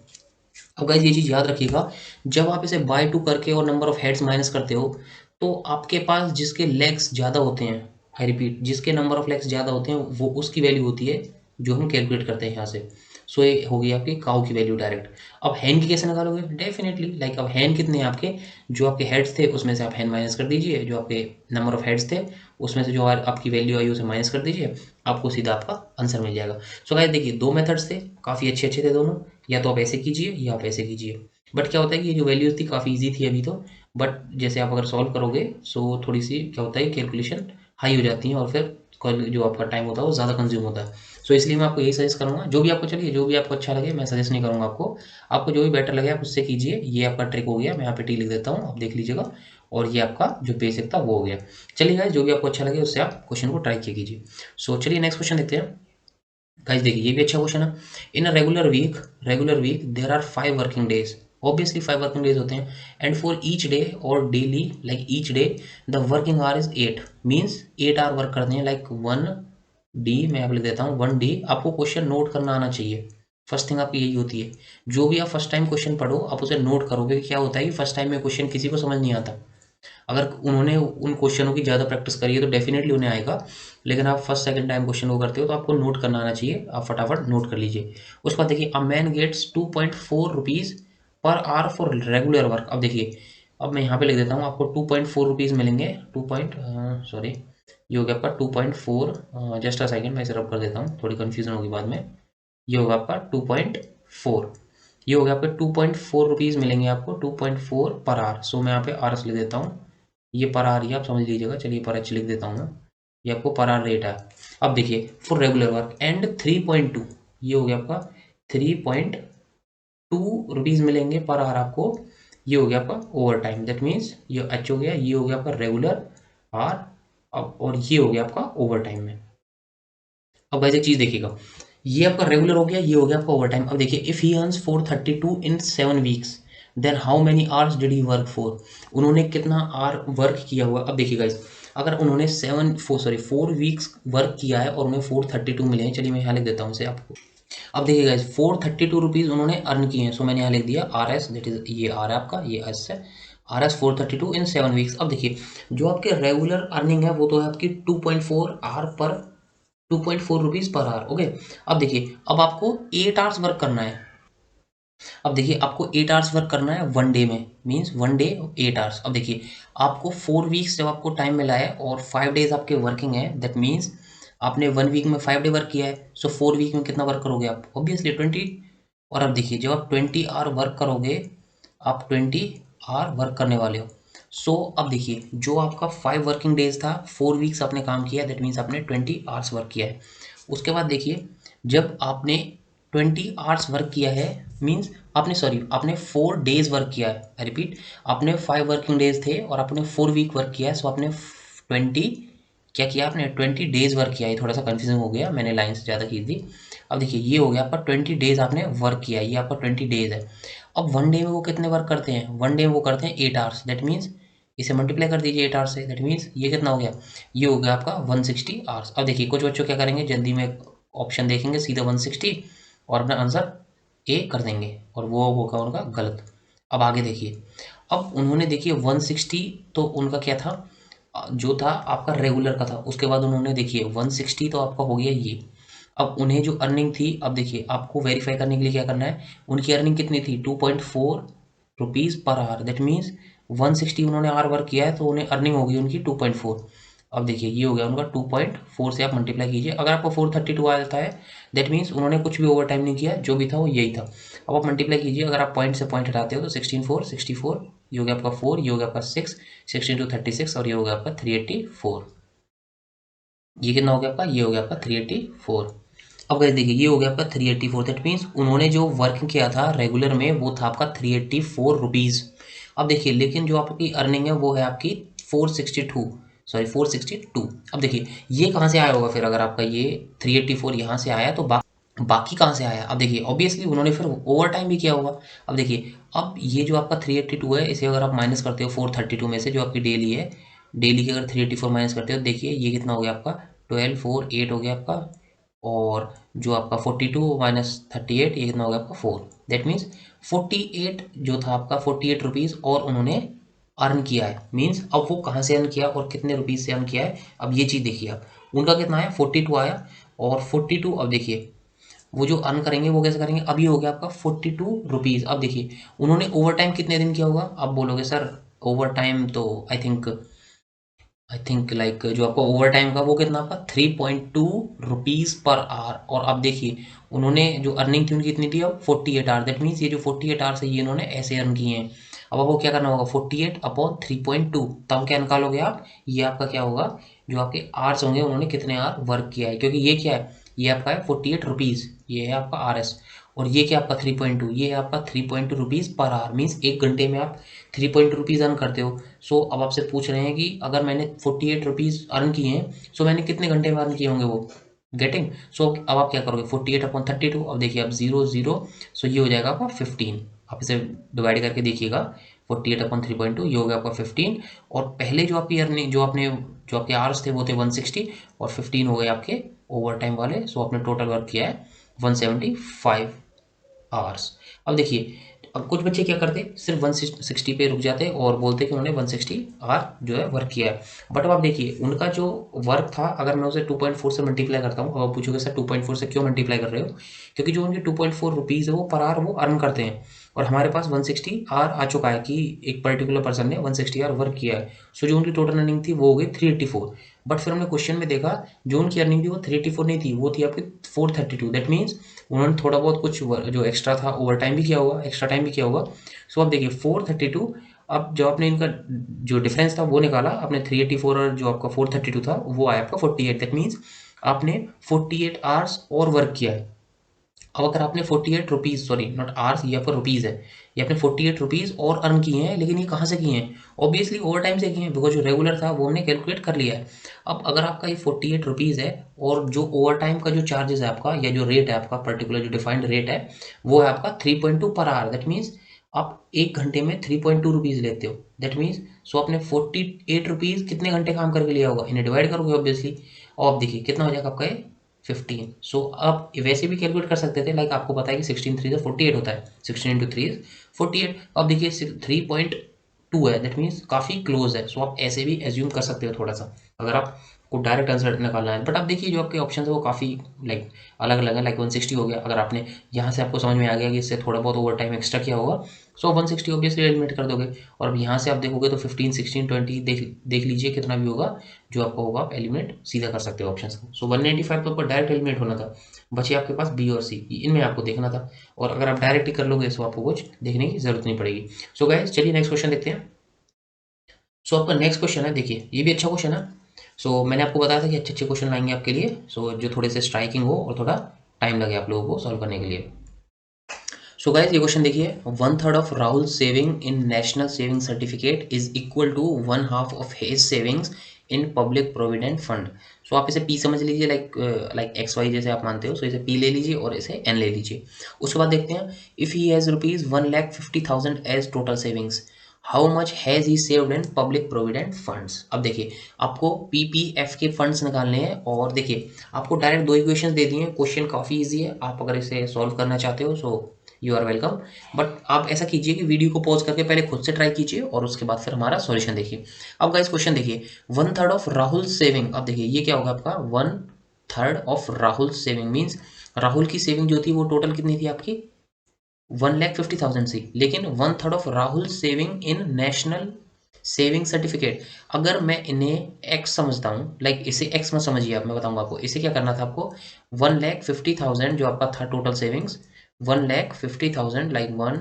अब गाइस ये चीज़ याद रखिएगा, जब आप इसे बाय 2 करके और नंबर ऑफ हेड्स माइनस करते हो तो आपके पास जिसके लेग्स ज़्यादा होते हैं, आई रिपीट जिसके नंबर ऑफ लेग्स ज़्यादा होते हैं वो उसकी वैल्यू होती है जो हम कैलकुलेट करते हैं यहाँ से। सो ये हो गई आपकी काउ की वैल्यू डायरेक्ट। अब हैन की कैसे निकालोगे, डेफिनेटली लाइक अब हैन कितने हैं आपके, जो आपके हेड्स थे उसमें से आप हैन माइनस कर दीजिए, जो आपके नंबर ऑफ हेड्स थे उसमें से जो आपकी वैल्यू आई उसे माइनस कर दीजिए, आपको सीधा आपका आंसर मिल जाएगा। सो गाइस देखिए दो मेथड्स थे, काफ़ी अच्छे अच्छे थे दोनों, या तो आप ऐसे कीजिए या आप ऐसे कीजिए। बट क्या होता है कि ये जो वैल्यूज थी काफ़ी इजी थी अभी तो, बट जैसे आप अगर सॉल्व करोगे सो थोड़ी सी क्या होता है कैलकुलेशन हाई हो जाती है और फिर जो आपका टाइम होता है वो ज़्यादा कंज्यूम होता है। सो इसलिए मैं आपको यही सजेस्ट करूँगा, जो भी आपको चलिए जो भी आपको अच्छा लगे, मैं सजेस्ट नहीं करूँगा आपको, आपको जो भी बेटर लगे आप उससे कीजिए। ये आपका ट्रिक हो गया, मैं यहाँ पे टी लिख देता हूँ, आप देख लीजिएगा। और ये आपका जो बेसिक था वो हो गया। चलिए गाइस जो भी आपको अच्छा लगे उससे आप क्वेश्चन को ट्राई किया कीजिए। सो चलिए नेक्स्ट क्वेश्चन देखते हैं। गाइस देखिए ये भी अच्छा क्वेश्चन है। In a regular week there are 5 working days, obviously 5 working days होते हैं, एंड फॉर ईच डे और daily like each day the working hour is 8, means 8 hour work करते हैं लाइक 1 डी, मैं यहाँ पे लिख देता हूँ 1 डी। आपको क्वेश्चन नोट करना आना चाहिए, फर्स्ट थिंग आपकी यही होती है। जो भी आप फर्स्ट टाइम क्वेश्चन पढ़ो आप उसे नोट करोगे। क्या होता है कि फर्स्ट टाइम में क्वेश्चन किसी को समझ नहीं आता, अगर उन्होंने उन क्वेश्चनों की ज़्यादा प्रैक्टिस करी है तो डेफिनेटली उन्हें आएगा, लेकिन आप फर्स्ट सेकंड टाइम क्वेश्चन को करते हो तो आपको नोट करना आना चाहिए। आप फटाफट नोट कर लीजिए। उसके बाद देखिए a man gets 2.4 rupees per hour for regular work. अब देखिए अब मैं यहाँ पे लिख देता हूँ, आपको 2.4 रुपीज़ मिलेंगे, सॉरी ये हो गया आपका 2.4, जस्ट अ सेकेंड मैं इसे रब कर देता हूँ, थोड़ी कन्फ्यूजन होगी बाद में। ये होगा आपका 2.4, ये हो गया आपका 2.4 रुपीज़ मिलेंगे आपको, 2.4 पर आवर। सो मैं यहाँ पे आर एस लिख देता हूँ, ये पर आवर ही आप समझ लीजिएगा, चलिए पर एच लिख देता हूँ मैं, ये आपको पर आवर रेट है। अब देखिए फॉर रेगुलर वर्क एंड 3.2, ये हो गया आपका 3.2 रुपीज़ मिलेंगे पर आवर आपको। ये हो गया आपका ओवर टाइम, दैट मीन्स ये एच हो गया, ये हो गया आपका रेगुलर आवर, अब और ये हो गया आपका ओवर टाइम में। अब वैसे चीज़ देखिएगा, ये आपका रेगुलर हो गया, ये हो गया आपका ओवर टाइम। अब देखिए if he earns 432 in 7 weeks then how many hours did he work for, उन्होंने कितना आवर वर्क किया हुआ। अब देखिए गाइस अगर उन्होंने 4 वीक्स वर्क किया है और उन्हें 432 मिले हैं, चलिए मैं यहाँ लिख देता हूँ इसे आपको। अब देखिए गाइस 432 रुपीज़ उन्होंने अर्न किए हैं, सो मैंने यहाँ लिख दिया आर एस, दैट इज ये आर है आपका, ये एस है, आर एस 432 इन 7 वीक्स। अब देखिए जो आपके रेगुलर अर्निंग है वो तो है आपकी 2.4 आवर पर 2.4 रुपीज़ पर आवर, ओके। अब देखिए अब आपको 8 आवर्स वर्क करना है। अब देखिए आपको 8 आवर्स वर्क करना है वन डे में, मीन्स वन डे 8 आवर्स। अब देखिए आपको 4 वीक्स जब आपको टाइम मिला है और 5 डेज आपके वर्किंग है, दैट मीन्स आपने 1 वीक में 5 डे वर्क किया है, सो 4 वीक में कितना वर्क करोगे आप, ऑब्वियसली 20। और अब देखिए जब आप 20 आवर वर्क करोगे, आप 20 आवर वर्क करने वाले हो। सो अब देखिए जो आपका 5 वर्किंग डेज था, 4 वीक्स आपने काम किया, दैट मीन्स आपने 20 आवर्स वर्क किया है। उसके बाद देखिए जब आपने 20 आवर्स वर्क किया है, मीन्स आपने आपने 4 डेज वर्क किया है। आई रिपीट, आपने 5 वर्किंग डेज थे और आपने 4 वीक वर्क किया है। सो आपने 20 क्या किया, आपने 20 डेज वर्क किया है। थोड़ा सा कन्फ्यूजन हो गया, मैंने लाइन से ज़्यादा की थी। अब देखिए ये हो गया आपका 20 डेज आपने वर्क किया है, ये आपका 20 डेज है। अब वन डे में वो कितने वर्क करते हैं, वन डे में वो करते हैं 8 आवर्स। दैट मीन्स इसे मल्टीप्लाई कर दीजिए 8 आवर्स से, दैट मीन्स ये कितना हो गया, ये हो गया आपका 160 आवर्स। अब देखिए कुछ बच्चों क्या करेंगे, जल्दी में ऑप्शन देखेंगे सीधा 160 और अपना आंसर ए कर देंगे, और वो होगा उनका गलत। अब आगे देखिए, अब उन्होंने देखिए 160 तो उनका क्या था, जो था आपका रेगुलर का था। उसके बाद उन्होंने देखिए 160 तो आपका हो गया ये। अब उन्हें जो अर्निंग थी, अब देखिए आपको वेरीफाई करने के लिए क्या करना है, उनकी अर्निंग कितनी थी 2.4 rupees per our. That means 160 उन्होंने आवर वर्क किया है तो उन्हें अर्निंग होगी उनकी 2.4। अब देखिए ये हो गया उनका 2.4 से आप मल्टीप्लाई कीजिए। अगर आपको 432 आ जाता है, दैट मीन्स उन्होंने कुछ भी ओवर टाइम नहीं किया, जो भी था वो यही था। अब आप मल्टीप्लाई कीजिए, अगर आप पॉइंट से पॉइंट हटाते हो तो 64 ये हो गया आपका 4, ये हो गया आपका 6, 16 to 36 और ये हो गया आपका 384। ये कितना हो गया आपका, ये हो गया आपका 384। अब गाइस देखिए ये हो गया आपका 384। दैट मीन्स उन्होंने जो वर्क किया था रेगुलर में वो था आपका 384 रुपीज़। अब देखिए लेकिन जो आपकी अर्निंग है वो है आपकी 462, सॉरी 462। अब देखिए ये कहाँ से आया होगा फिर, अगर आपका ये 384 यहाँ से आया तो बाकी कहाँ से आया। अब देखिए ऑब्वियसली उन्होंने फिर ओवर टाइम भी किया होगा। अब देखिए अब ये जो आपका 382 है, इसे अगर आप माइनस करते हो 432 में से जो आपकी डेली है, डेली की अगर 384 माइनस करते हो, देखिए ये कितना हो गया आपका 12 4 8 हो गया आपका। और जो आपका 42 माइनस 38, ये कितना हो गया आपका 4। दैट मीन्स 48 जो था आपका 48 रुपीज़ और उन्होंने अर्न किया है। मीन्स अब वो कहाँ से अर्न किया और कितने रुपीज़ से अर्न किया है, अब ये चीज़ देखिए आप। उनका कितना आया 42 आया, और 42 अब देखिए वो जो अर्न करेंगे वो कैसे करेंगे। अब ये हो गया आपका 42 रुपीज़। अब देखिए उन्होंने ओवर टाइम कितने दिन किया होगा, अब बोलोगे सर ओवर टाइम तो आई थिंक लाइक जो आपका ओवर टाइम का वो कितना आपका 3.2 रुपीज़ पर आवर। और अब देखिए उन्होंने जो अर्निंग थी उनकी कितनी थी, अब 48 आवर। दैट मीन्स ये जो 48 आवर्स है ये इन्होंने ऐसे अर्न किए हैं। अब आपको क्या करना होगा, 48 अपॉन 3.2, तब क्या निकालोगे आप, ये आपका क्या होगा, जो आपके आवर्स होंगे उन्होंने कितने आवर वर्क किया है। क्योंकि ये क्या है, ये आपका है 48 रुपीज़, ये है आपका RS। और ये क्या आपका 3.2, ये है आपका 3.2 रुपीज़ पर आवर। मीन्स एक घंटे में आप 3.2 रुपीज़ अर्न करते हो। सो अब आपसे पूछ रहे हैं कि अगर मैंने 48 रुपीज़ अर्न किए हैं, सो मैंने कितने घंटे में अर्न किए होंगे वो, गेटिंग। सो अब आप क्या करोगे 48 अपॉन 32, अब देखिए अब 0 0, सो ये हो जाएगा आपका 15। आप इसे डिवाइड करके देखिएगा, 48 अपॉन 3.2 ये हो गया आपका 15। और पहले जो आपकी अर्निंग जो आपके आवर्स थे वो थे 160, और 15 हो गए आपके ओवर टाइम वाले। सो आपने टोटल वर्क किया है 175 आवर्स। अब देखिए अब कुछ बच्चे क्या करते, सिर्फ 160 पे रुक जाते और बोलते कि उन्होंने 160 आवर जो है वर्क किया है। बट अब आप देखिए उनका जो वर्क था, अगर मैं उसे 2.4 से मल्टीप्लाई करता हूँ, अब आप पूछोगे सर 2.4 से क्यों मल्टीप्लाई कर रहे हो, क्योंकि जो उनके 2.4 रुपीज़ है वो पर आवर वो अर्न करते हैं, और हमारे पास 160 आवर आ चुका है कि एक पर्टिकुलर पर्सन ने 160 आवर वर्क किया है। सो जो उनकी टोटल अर्निंग थी वो हो गई 384। बट फिर हमने क्वेश्चन में देखा जो उनकी अर्निंग थी वो 384 नहीं थी, वो थी आपकी 432। दैट मीन्स उन्होंने थोड़ा बहुत कुछ जो एक्स्ट्रा था ओवर टाइम भी किया होगा, एक्स्ट्रा टाइम भी किया होगा। सो अब देखिए 432, अब जो आपने इनका जो डिफरेंस था वो निकाला आपने 384 और जो आपका 432 था वो आया आपका 48। दैट मीन्स आपने 48 आवर्स और वर्क किया है। अब अगर आपने 48 रुपीज़, सॉरी नॉट आवर्स, ये आपका रुपीज़ है, ये आपने 48 रुपीज़ और अर्न किए हैं, लेकिन ये कहाँ से किए हैं, ऑब्वियसली ओवर टाइम से किए हैं, बिकॉज जो रेगुलर था वो हमने कैलकुलेट कर लिया है। अब अगर आपका ये 48 रुपीज़ है और जो ओवर टाइम का जो चार्जेस है आपका, या जो रेट है आपका पर्टिकुलर जो डिफाइंड रेट है वो है आपका 3.2 पर आवर। दैट मीन्स आप एक घंटे में 3.2 रुपीज़ लेते हो। दैट मीन्स सो आपने 48 रुपीज़ कितने घंटे काम करके लिया होगा, इन्हें डिवाइड करोगे ऑब्वियसली, और आप देखिए कितना हो जाएगा आपका ये 15। सो आप वैसे भी कैलकुलेट कर सकते थे, लाइक आपको पता है कि 16 3 से 48 होता है, 16 इंटू 3 इज 48। अब देखिए 3.2 है, दैट मीन्स काफ़ी क्लोज है। सो आप ऐसे भी एज्यूम कर सकते हो थोड़ा सा, अगर आप को डायरेक्ट आंसर निकालना है। बट आप देखिए जो आपके ऑप्शन है वो काफ़ी लाइक अलग अलग है। लाइक 160 हो गया, अगर आपने यहाँ से आपको समझ में आ गया कि इससे थोड़ा बहुत ओवर टाइम एक्स्ट्रा किया होगा, सो 160 ऑब्वियसली एलिमिनेट कर दोगे। और अब यहाँ से आप देखोगे तो 15, 16, 20 देख लीजिए कितना भी होगा जो आपका होगा, आप एलिमिनेट सीधा कर सकते हो ऑप्शन को। सो 195 तो आपका डायरेक्ट एलिमिनेट होना था, बचे आपके पास बी और सी, इनमें आपको देखना था। और अगर आप डायरेक्ट ही कर लोगे तो आपको कुछ देखने की जरूरत नहीं पड़ेगी। सो गाइस चलिए नेक्स्ट क्वेश्चन देखते हैं। सो आपका नेक्स्ट क्वेश्चन है, देखिए ये भी अच्छा क्वेश्चन है। सो मैंने आपको बताया था कि अच्छे अच्छे क्वेश्चन लाएंगे आपके लिए, सो जो थोड़े से स्ट्राइकिंग हो और थोड़ा टाइम लगे आप लोगों को सॉल्व करने के लिए। सो गाइस ये क्वेश्चन देखिए, 1/3 of Rahul saving in national saving certificate is equal to 1/2 of his savings in public provident fund. So आप इसे पी समझ लीजिए, लाइक एक्स वाई जैसे आप मानते हो, सो इसे पी ले लीजिए और इसे एन ले लीजिए। उसके बाद देखते हैं, if he has rupees 1,50,000 as total savings, how much has he saved in public provident funds. अब देखिए आपको पीपीएफ के फंड्स निकालने हैं, और देखिए आपको डायरेक्ट दो इक्वेशंस दे दिए हैं। क्वेश्चन काफ़ी इजी है, आप अगर इसे सॉल्व करना चाहते हो so you are welcome. But आप ऐसा कीजिए कि वीडियो को पॉज करके पहले खुद से ट्राई कीजिए और उसके बाद फिर हमारा सॉल्यूशन देखिए। अब गाइस क्वेश्चन देखिए, 1/3 ऑफ राहुल सेविंग। अब देखिए ये क्या होगा आपका, 1/3 of Rahul saving means Rahul की सेविंग जो थी वो टोटल कितनी थी आपकी, 1,50,000 थी। लेकिन 1/3 of Rahul saving in national saving certificate, अगर मैं इन्हें एक्स समझता हूँ, लाइक इसे एक्स मत समझिए आप, मैं बताऊंगा आपको इसे क्या करना था। आपको 1,50,000 जो आपका था टोटल सेविंग्स, 1,50,000 लाइक 1,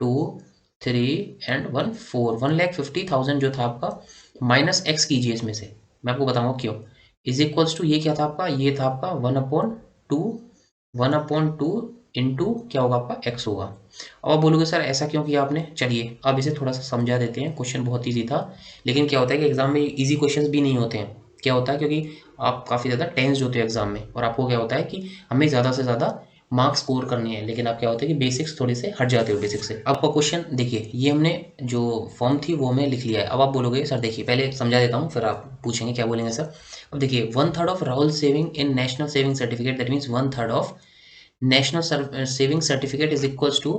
2, 3 एंड 1, 4, 1,50,000 जो था आपका, माइनस एक्स कीजिए इसमें से, मैं आपको बताऊंगा क्यों। इज इक्वल्स टू ये क्या था आपका, ये था आपका 1/2, 1/2 इंटू क्या होगा आपका एक्स होगा। अब आप बोलोगे सर ऐसा क्यों किया आपने, चलिए अब इसे थोड़ा सा समझा देते हैं। क्वेश्चन बहुत ईजी था, लेकिन क्या होता है कि एग्जाम में इजी क्वेश्चंस भी नहीं होते हैं। क्या होता है, क्योंकि आप काफ़ी ज़्यादा टेंस्ड होते हो एग्जाम में, और आपको क्या होता है कि हमें ज़्यादा से ज़्यादा मार्क्स स्कोर करने हैं, लेकिन आप क्या होता है कि बेसिक्स थोड़े से हट जाते हो बेसिक से। आपका क्वेश्चन देखिए, ये हमने जो फॉर्म थी वो हमें लिख लिया है। अब आप बोलोगे सर देखिए पहले समझा देता हूँ, फिर आप पूछेंगे क्या बोलेंगे सर। अब देखिए 1/3 of Rahul saving in national saving certificate, that means 1/3 of national saving certificate is equals to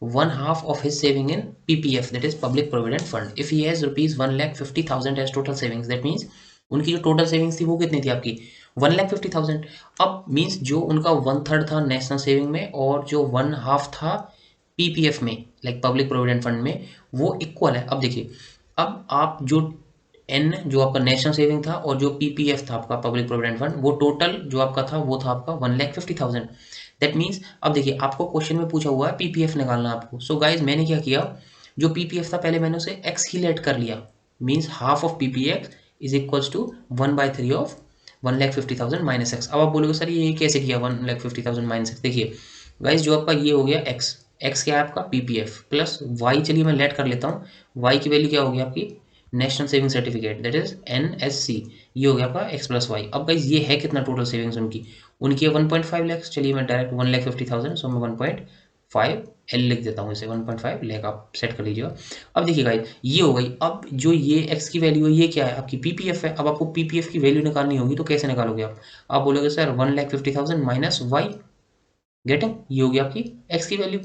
1/2 of his saving in PPF, that is public provident fund. If he has rupees 1,50,000 as total savings, that means उनकी जो total savings थी वो कितनी थी आपकी, 1,50,000। अब means जो उनका 1/3 था नेशनल सेविंग में और जो 1/2 था पीपीएफ में, लाइक पब्लिक प्रोविडेंट फंड में, वो इक्वल है। अब देखिए, अब आप जो एन जो आपका नेशनल सेविंग था और जो पीपीएफ था आपका पब्लिक प्रोविडेंट फंड, वो टोटल जो आपका था वो था आपका 1,50,000। दैट मीन्स अब देखिए आपको क्वेश्चन में पूछा हुआ है पीपीएफ निकालना आपको। सो गाइज मैंने क्या किया, जो पीपीएफ था पहले मैंने उसे एक्स ही लेट कर लिया, means half of PPF is equals to 1/3 of 1,50,000 minus x. अब आप बोलोगे सर ये कैसे किया 1,50,000 माइनस एक्स। देखिए गाइज जो आपका ये हो गया एक्स, एक्स क्या है आपका पीपीएफ, प्लस वाई, चलिए मैं लेट कर लेता हूँ, वाई की वैल्यू क्या होगी आपकी national saving certificate, that is NSC, ये हो गया आपका एक्स प्लस वाई। अब गाइज ये है कितना टोटल सेविंग्स उनकी है 1.5 लाख। चलिए मैं डायरेक्ट 1,50,000, सो मैं 1.5 एल लिख देता हूँ, इसे 1.5 लाख आप सेट कर लीजिएगा। अब देखिए गाइज ये हो गई। अब जो ये एक्स की वैल्यू है ये क्या है आपकी पीपीएफ है। अब आपको पीपीएफ की वैल्यू निकालनी होगी, तो कैसे निकालोगे आप बोलोगे सर 1,50,000 माइनस वाई, गेटिंग, ये होगी आपकी एक्स की वैल्यू।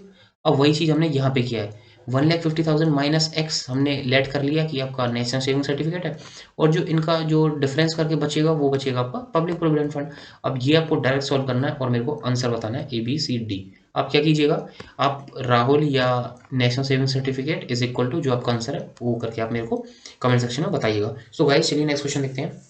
अब वही चीज़ हमने यहाँ पे किया है, 1,50,000 माइनस एक्स हमने लेट कर लिया कि आपका नेशनल सेविंग सर्टिफिकेट है, और जो इनका जो डिफरेंस करके बचेगा वो बचेगा आपका पब्लिक प्रोविडेंट फंड। अब ये आपको डायरेक्ट सॉल्व करना है और मेरे को आंसर बताना है ABCD। आप क्या कीजिएगा, आप राहुल या national saving certificate is equal to जो आपका आंसर है वो करके आप मेरे को कमेंट सेक्शन में बताइएगा। सो गाइस चलिए नेक्स्ट क्वेश्चन देखते हैं।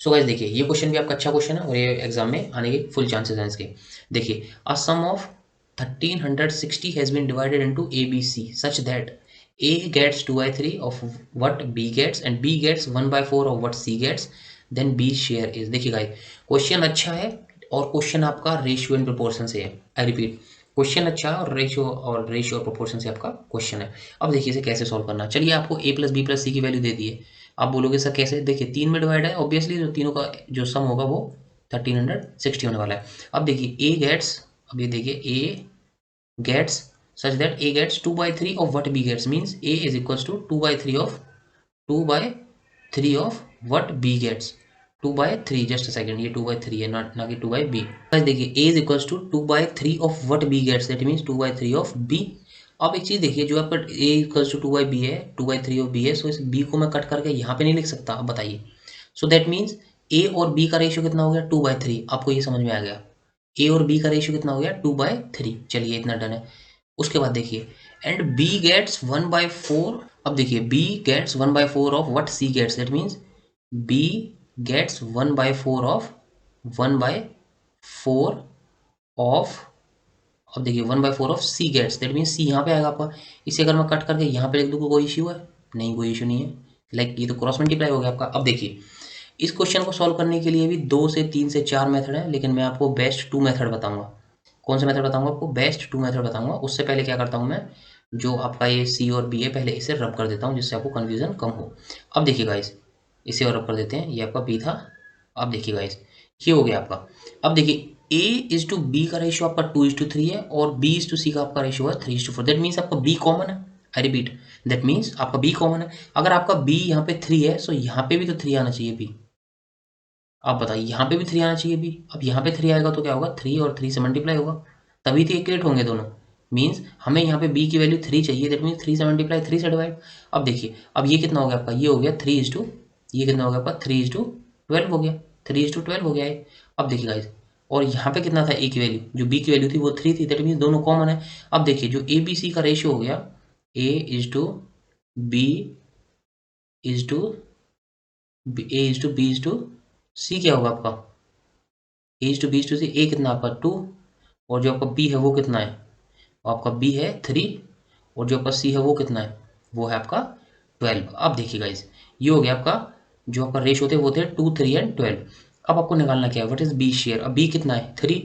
सो गाइस देखिए ये क्वेश्चन भी आपका अच्छा क्वेश्चन है और ये एग्जाम में आने के फुल चांसेस हैं इसके। देखिए अ सम of 1360 has been divided into ABC such that A gets 2/3 of what B gets and B gets 1/4 of what C gets, then B share is। देखिए गाइस क्वेश्चन अच्छा है और क्वेश्चन आपका रेशियो एंड प्रोपोर्शन से है। I repeat, question अच्छा है और रेशियो और प्रोपोर्शन से आपका क्वेश्चन है। अब देखिए इसे कैसे सॉल्व करना। चलिए आपको A प्लस बी प्लस सी की वैल्यू दे दी है। आप बोलोगे सर कैसे, देखिए 3 में डिवाइड है, ऑब्वियसली जो तीनों का जो सम होगा वो 1360 होने वाला है। अब देखिए A गेट्स, अब ये देखिए A gets such that A gets 2/3 of what B gets, means A is equals to 2/3 of what B gets, 2/3, just a second, ये 2/3 है ना कि 2/B। बस देखिए A is equals to 2/3 of what B gets, that means 2/3 of B। अब एक चीज देखिए, जो आपका A equals to 2/B है, 2/3 of B है, सो इस B को मैं कट करके यहाँ पे नहीं लिख सकता। अब बताइए, सो दैट मीन्स ए और बी का रेशियो कितना हो गया 2/3। आपको ये समझ में आ गया, ए और बी का रेशियो कितना हो गया 2/3। चलिए इतना डन है। उसके बाद देखिए एंड बी गेट्स 1/4। अब देखिए B gets 1/4 of what C gets, that means B gets 1/4 of 1/4 of, अब देखिए 1/4 of C gets, that means C यहाँ पे आएगा आपका। इसे अगर मैं कट करके यहाँ पे लिख दूँ कोई इश्यू है? नहीं, कोई इशू नहीं है। लाइक ये तो क्रॉस मल्टीप्लाई हो गया आपका। अब देखिए इस क्वेश्चन को सॉल्व करने के लिए भी 2 से 3 से 4 मेथड है, लेकिन मैं आपको बेस्ट 2 मेथड बताऊंगा। कौन सा मेथड बताऊंगा आपको? बेस्ट 2 मेथड बताऊंगा। उससे पहले क्या करता हूँ मैं, जो आपका ये सी और बी है पहले इसे रब कर देता हूँ जिससे आपको कन्फ्यूजन कम हो। अब देखिए गाइस, इसे और रब कर देते हैं। ये आपका बी था। अब देखिए गाइस, ये हो गया आपका। अब देखिए ए इज टू बी का रेशियो आपका 2:3 है और बी इज टू सी का आपका रेशियो है 3:4। दैट मीन्स आपका बी कॉमन है। आई रिपीट, दैट मीन्स आपका बी कॉमन है। अगर आपका बी यहाँ पे 3 है तो यहाँ पे भी तो 3 आना चाहिए बी। आप बताइए, यहाँ पे भी 3 आना चाहिए बी। अब यहाँ पे 3 आएगा तो क्या होगा, 3 और 3 से मल्टीप्लाई होगा, तभी तो इक्वलेट होंगे दोनों। मीन्स हमें यहाँ पे बी की वैल्यू 3 चाहिए, दैट मीन्स 3 से मल्टीप्लाई 3 से डिवाइड। अब देखिए अब ये कितना हो गया आपका, ये हो गया 3:, ये कितना हो गया आपका 3:12 हो गया, 3:12 हो गया है। अब देखिए गाइस, और यहाँ पे कितना था ए की वैल्यू, जो बी की वैल्यू थी वो 3 थी, दैट मीन्स दोनों कॉमन है। अब देखिए जो ए बी सी का रेशियो हो गया, A is to B is to A is to B is to C, क्या होगा आपका A is to B is to C. A कितना आपका 2 और जो आपका बी है वो कितना है, आपका बी है 3 और जो आपका सी है वो कितना है, वो है आपका 12। अब देखिए गाइस, ये हो गया आपका, जो आपका रेशियो थे वो थे 2, 3 एंड 12। अब आपको निकालना क्या है, व्हाट इज बी शेयर। अब बी कितना है 3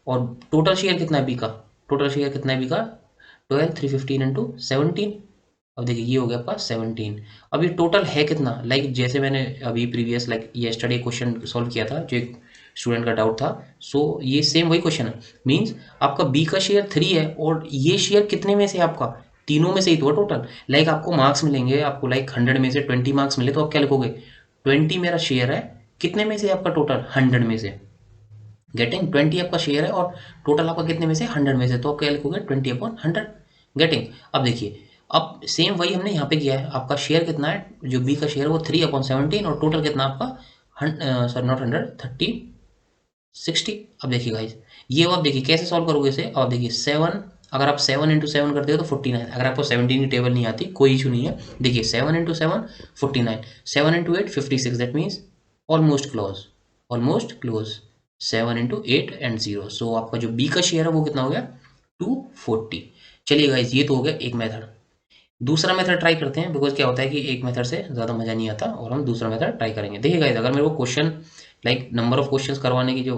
और टोटल शेयर कितना है बी का, टोटल शेयर कितना है बी का 12, 315 इंटू 17। अब देखिए ये हो गया आपका 17। अब ये टोटल है कितना, लाइक जैसे मैंने अभी previous like yesterday question solve किया था, जो एक स्टूडेंट का डाउट था। सो ये सेम वही क्वेश्चन है। मीन्स आपका बी का शेयर 3 है और ये शेयर कितने में से आपका, तीनों में से ही तो टोटल। लाइक आपको मार्क्स मिलेंगे, आपको लाइक 100 में से 20 मार्क्स मिले तो आप क्या लिखोगे, 20 मेरा शेयर है, कितने में से आपका टोटल 100 में से। गेटिंग 20 आपका शेयर है और टोटल आपका कितने में से 100 में से, तो आप क्या लिखोगे 20/100। गेटिंग। अब देखिए अब सेम वही हमने यहाँ पे किया है। आपका शेयर कितना है, जो बी का शेयर है वो 3/17 और टोटल कितना आपका सॉरी नॉट 100, 60। अब देखिए गाइस, ये अब देखिए कैसे सॉल्व करोगे इसे। अब देखिए 7, अगर आप 7 × 7 करते हो तो 49। अगर आपको 17 की टेबल नहीं आती कोई इशू नहीं है। देखिए 7 × 7 49, 7 × 8 56, that means almost close, almost close. 7 × 8 and 0। सो आपका जो बी का शेयर है वो कितना हो गया 240। चलिए गाइज, ये तो हो गया एक मेथड। दूसरा मेथड ट्राई करते हैं, बिकॉज क्या होता है कि एक मेथड से ज़्यादा मज़ा नहीं आता और हम दूसरा मेथड ट्राई करेंगे। देखिए गाइज, अगर मेरे को question like number of questions करवाने की जो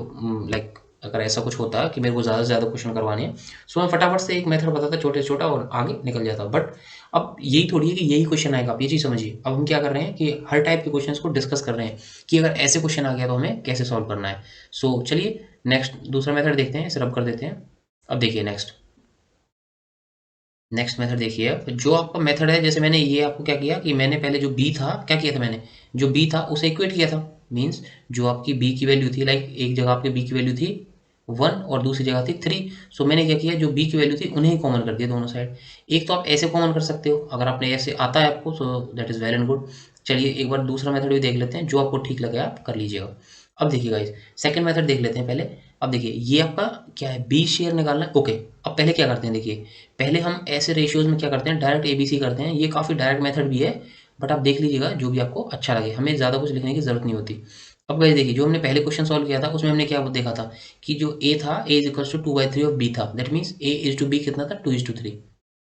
लाइक अगर ऐसा कुछ होता है कि मेरे को ज़्यादा से ज़्यादा क्वेश्चन करवाने हैं, सो मैं फटाफट से एक मेथड बताता छोटे छोटा और आगे निकल जाता। बट अब यही थोड़ी है कि यही क्वेश्चन आएगा, आप ये चीज़ समझिए। अब हम क्या कर रहे हैं कि हर टाइप के क्वेश्चन को डिस्कस कर रहे हैं कि अगर ऐसे क्वेश्चन आ गया तो हमें कैसे सॉल्व करना है। सो चलिए नेक्स्ट दूसरा मेथड देखते हैं, इसे रब कर देते हैं। अब देखिए नेक्स्ट मेथड देखिए। अब जो आपका मेथड है, जैसे मैंने ये आपको क्या किया कि मैंने पहले जो बी था क्या किया था, मैंने जो बी था उसे इक्वेट किया था। मीन्स जो आपकी बी की वैल्यू थी, लाइक एक जगह आपकी बी की वैल्यू थी 1 और दूसरी जगह थी 3। सो मैंने क्या किया, जो बी की वैल्यू थी उन्हें ही कॉमन कर दिया दोनों साइड। एक तो आप ऐसे कॉमन कर सकते हो, अगर आपने ऐसे आता है आपको, so that is well and good. चलिए एक बार दूसरा मेथड भी देख लेते हैं, जो आपको ठीक लगे आप कर लीजिएगा। अब देखिए गाइस, सेकंड मेथड देख लेते हैं पहले। अब देखिए ये आपका क्या है, बी शेयर निकालना है। ओके, अब पहले क्या करते हैं, देखिए पहले हम ऐसे रेशियोज में क्या करते हैं, डायरेक्ट एबीसी करते हैं। ये काफ़ी डायरेक्ट मेथड भी है, बट आप देख लीजिएगा जो भी आपको अच्छा लगे, हमें ज़्यादा कुछ लिखने की जरूरत नहीं होती। अब वैसे देखिए, जो हमने पहले क्वेश्चन सॉल्व किया था उसमें हमने क्या देखा था कि जो ए था, A is equals to 2/3 of B था। That means A is to B कितना था 2:3।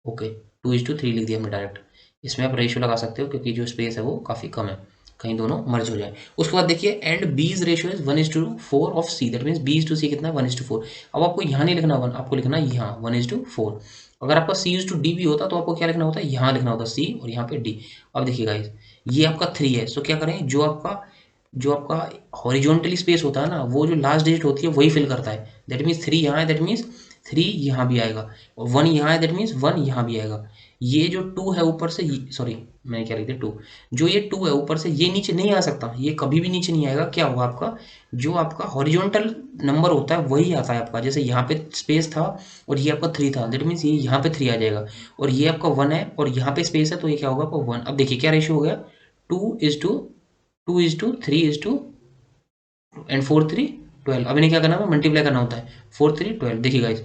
ओके, 2:3 लिख दिया हमने डायरेक्ट। इसमें आप रेशियो लगा सकते हो क्योंकि जो स्पेस है वो काफ़ी कम है, कहीं दोनों मर्ज हो जाए। उसके बाद देखिए and B's ratio is 1:4 of C. That means B is to C कितना 1:4। अब आपको यहाँ नहीं लिखना 1, आपको लिखना है यहाँ 1:4। अगर आपका सी इज टू डी भी होता तो आपको क्या लिखना होता है, यहाँ लिखना होता सी और यहाँ पे डी। अब देखिए गाइस, ये आपका 3 है, सो क्या करें, जो आपका हॉरिजॉन्टली स्पेस होता है ना, वो जो लास्ट डिजिट होती है वही फिल करता है। दैट मीन्स 3 यहाँ है, दैट मीन्स 3 यहाँ भी आएगा, और 1 यहाँ है, दैट मीन्स 1 यहाँ भी आएगा। ये जो 2 है ऊपर से, सॉरी मैंने क्या लिख दिया 2, जो ये 2 है ऊपर से ये नीचे नहीं आ सकता, ये कभी भी नीचे नहीं आएगा। क्या होगा आपका, जो आपका हॉरिजॉन्टल नंबर होता है वही आता है आपका। जैसे यहाँ पे स्पेस था और ये आपका 3 था, दैट मीन्स ये यहाँ पे 3 आ जाएगा, और ये आपका 1 है और यहाँ पे स्पेस है तो ये क्या होगा आपका 1। अब देखिए क्या रेशियो हो गया, 2:2 2:3 एंड 4 3 12। अब इन्हें क्या करना है, मल्टीप्लाई करना होता है। 4 3 12, देखिए गाइस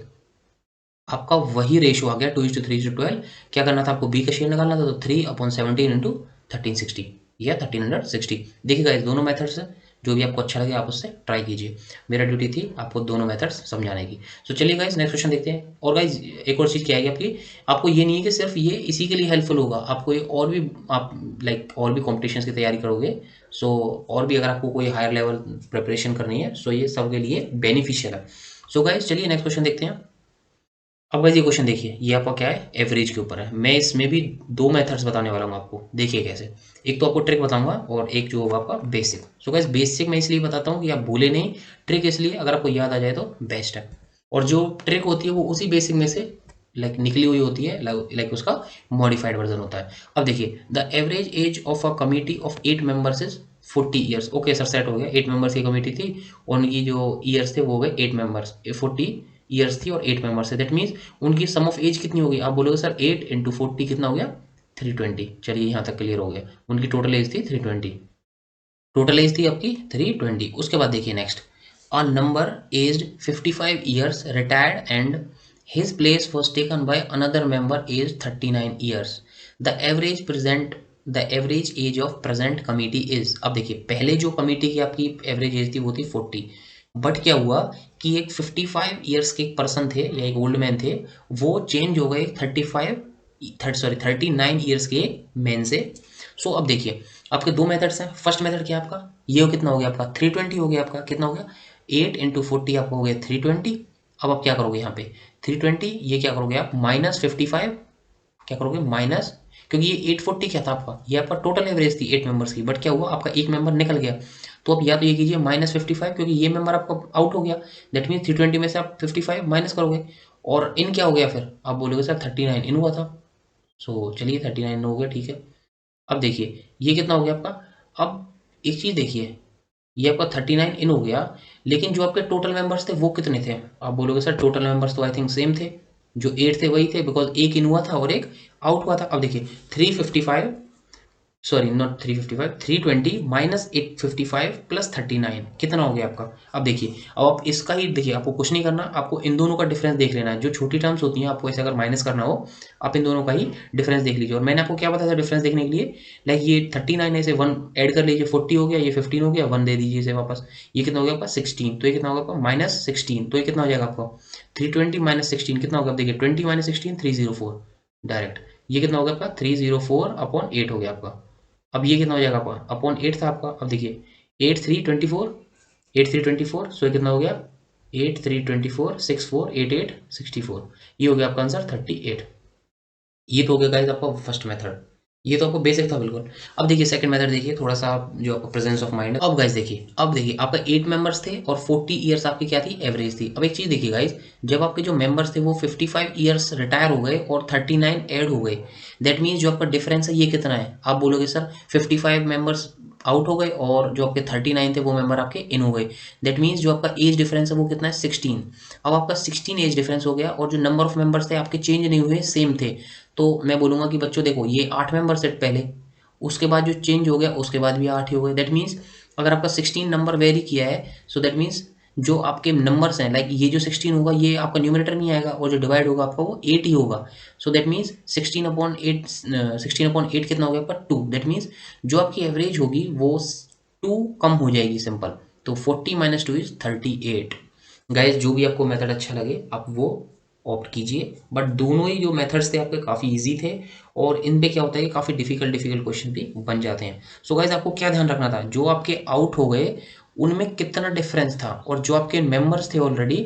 आपका वही रेशियो आ गया 2:3:12। क्या करना था आपको, बी का शेयर निकालना था, तो 3/17 इंटू 1360 या 1360। देखिए गाइस दोनों मेथड्स हैं, जो भी आपको अच्छा लगे आप उससे ट्राई कीजिए। मेरा ड्यूटी थी आपको दोनों मेथड्स समझाने की। तो चलिए गाइस नेक्स्ट क्वेश्चन देखते हैं। और गाइस एक और चीज़ क्या है आपकी, आपको ये नहीं है कि सिर्फ ये इसी के लिए हेल्पफुल होगा, आपको ये और भी आप और भी कॉम्पिटिशन्स की तैयारी करोगे, सो और भी अगर आपको कोई हायर लेवल प्रिपरेशन करनी है, सो ये सबके लिए बेनिफिशियल है। सो गाइस चलिए नेक्स्ट क्वेश्चन देखते हैं। अब गाइस ये क्वेश्चन देखिए, ये आपका क्या है, एवरेज के ऊपर है। मैं इसमें भी दो मेथड्स बताने वाला हूँ आपको, देखिए कैसे। एक तो आपको ट्रिक बताऊंगा और एक जो होगा आपका बेसिक। सो गाइस बेसिक मैं इसलिए बताता हूँ कि आप भूले नहीं, ट्रिक इसलिए अगर आपको याद आ जाए तो बेस्ट है। और जो ट्रिक होती है वो उसी बेसिक में से निकली हुई होती है, उसका मॉडिफाइड वर्जन होता है। अब देखिए, the average age of a committee of 8 members is 40 years. Okay sir, set हो गया। 8 मेंबर्स की कमिटी थी और उनकी जो ईयर्स थे वो हो गए 8 मेंबर्स, 40 ईयर्स थी और 8 मेंबर्स थे। दैट मीन्स उनकी सम ऑफ एज कितनी होगी, आप बोलोगे सर 8 × 40 कितना हो गया, 320। चलिए यहाँ तक क्लियर हो गया। उनकी टोटल एज थी 320, टोटल एज थी आपकी 320। उसके बाद देखिए next, a number aged 55 years retired and his place was taken by another member age 39 years. The average present the average age of present committee is. अब देखिए पहले जो कमिटी की आपकी एवरेज एज थी वो थी 40, बट क्या हुआ कि एक 55 ईयर्स के एक पर्सन थे या एक ओल्ड मैन थे, वो चेंज हो गए 39 ईयर्स के मैन से। सो अब देखिए आपके दो मेथड्स हैं। फर्स्ट मेथड क्या है आपका, ये कितना हो गया आपका 320 हो गया, आपका कितना हो गया 8 × 40 आपका हो गया 320। अब आप क्या करोगे यहाँ पे 320, ये क्या करोगे आप -55, क्या करोगे माइनस, क्योंकि ये 840 क्या था आपका, ये आपका टोटल एवरेज थी 8 मेंबर्स की, बट क्या हुआ आपका एक मेंबर निकल गया। तो अब या तो ये कीजिए -55, क्योंकि ये मेंबर आपका आउट हो गया। दैट मीन्स 320 में से आप 55 माइनस करोगे। और इन क्या हो गया, फिर आप बोलोगे सर 39 इन हुआ था। सो चलिए 39 हो गया, ठीक है। अब देखिए ये कितना हो गया आपका। अब एक चीज़ देखिए, ये आपका 39 इन हो गया, लेकिन जो आपके टोटल मेंबर्स थे वो कितने थे, आप बोलोगे सर टोटल मेंबर्स तो आई थिंक सेम थे, जो 8 थे वही थे, बिकॉज एक इन हुआ था और एक आउट हुआ था। अब देखिए 355, सॉरी नॉट 355, 320 माइनस 855 प्लस 39 कितना हो गया आपका। अब देखिए, अब आप इसका ही देखिए, आपको कुछ नहीं करना, आपको इन दोनों का डिफरेंस देख लेना है। जो छोटी टर्म्स होती हैं आपको ऐसे अगर माइनस करना हो, आप इन दोनों का ही डिफरेंस देख लीजिए। और मैंने आपको क्या बताया था डिफरेंस देखने के लिए, ये 39 ऐसे 1 ऐड कर लीजिए, 40 हो गया, ये 15 हो गया, 1 दे दीजिए इसे वापस। ये कितना हो गया आपका 16, तो ये कितना होगा आपका -16, तो ये कितना हो जाएगा आपका 320 -16 कितना होगा, देखिए 20 -16 304 डायरेक्ट। ये कितना हो गया आपका 304/8 हो गया आपका। अब ये कितना हो जाएगा आपका अपॉन 8 था आपका। अब देखिए 8 3 24, 8 3 24, सो कितना हो गया 8 3 24 6 4 8 8 64, ये हो गया आपका आंसर 38। ये तो हो गया गाइस आपका फर्स्ट मेथड, ये तो आपको बेसिक था बिल्कुल। अब देखिए सेकंड मेथड देखिए, थोड़ा सा जो आपका प्रेजेंस ऑफ माइंड है। अब गाइस देखिए, अब देखिए आपका 8 मेंबर्स थे और 40 ईयर्स आपकी क्या थी, एवरेज थी। अब एक चीज़ देखिए गाइस, जब आपके जो मेंबर्स थे वो 55 ईयर्स रिटायर हो गए और 39 ऐड हो गए, दैट मीन्स जो आपका डिफरेंस है ये कितना है, आप बोलोगे सर 55 मेंबर्स आउट हो गए और जो आपके 39 थे वो मेंबर आपके इन हो गए। दैट मीन्स जो आपका एज डिफरेंस है वो कितना है 16। अब आपका 16 एज डिफरेंस हो गया और जो नंबर ऑफ मेंबर्स थे आपके चेंज नहीं हुए, सेम थे। तो मैं बोलूँगा कि बच्चों देखो, ये 8 मेंबर सेट पहले, उसके बाद जो चेंज हो गया उसके बाद भी 8 ही हो गए। दैट मीन्स अगर आपका 16 नंबर वेरी किया है, सो दैट मीन्स जो आपके नंबर्स हैं, ये जो 16 होगा ये आपका न्यूमरेटर नहीं आएगा और जो डिवाइड होगा आपका वो 8 ही होगा। सो दैट मीन्स 16/8, 16/8 कितना हो गया आपका 2। दैट मीन्स जो आपकी एवरेज होगी वो 2 कम हो जाएगी, सिंपल। तो 40 - 2 इज 38। गाइज जो भी आपको मेथड अच्छा लगे आप वो ऑप्ट कीजिए, बट दोनों ही जो मेथड्स थे आपके काफ़ी इजी थे और इन पे क्या होता है कि काफ़ी डिफिकल्ट क्वेश्चन भी बन जाते हैं। सो गाइज आपको क्या ध्यान रखना था, जो आपके आउट हो गए उनमें कितना डिफरेंस था और जो आपके मेंबर्स थे ऑलरेडी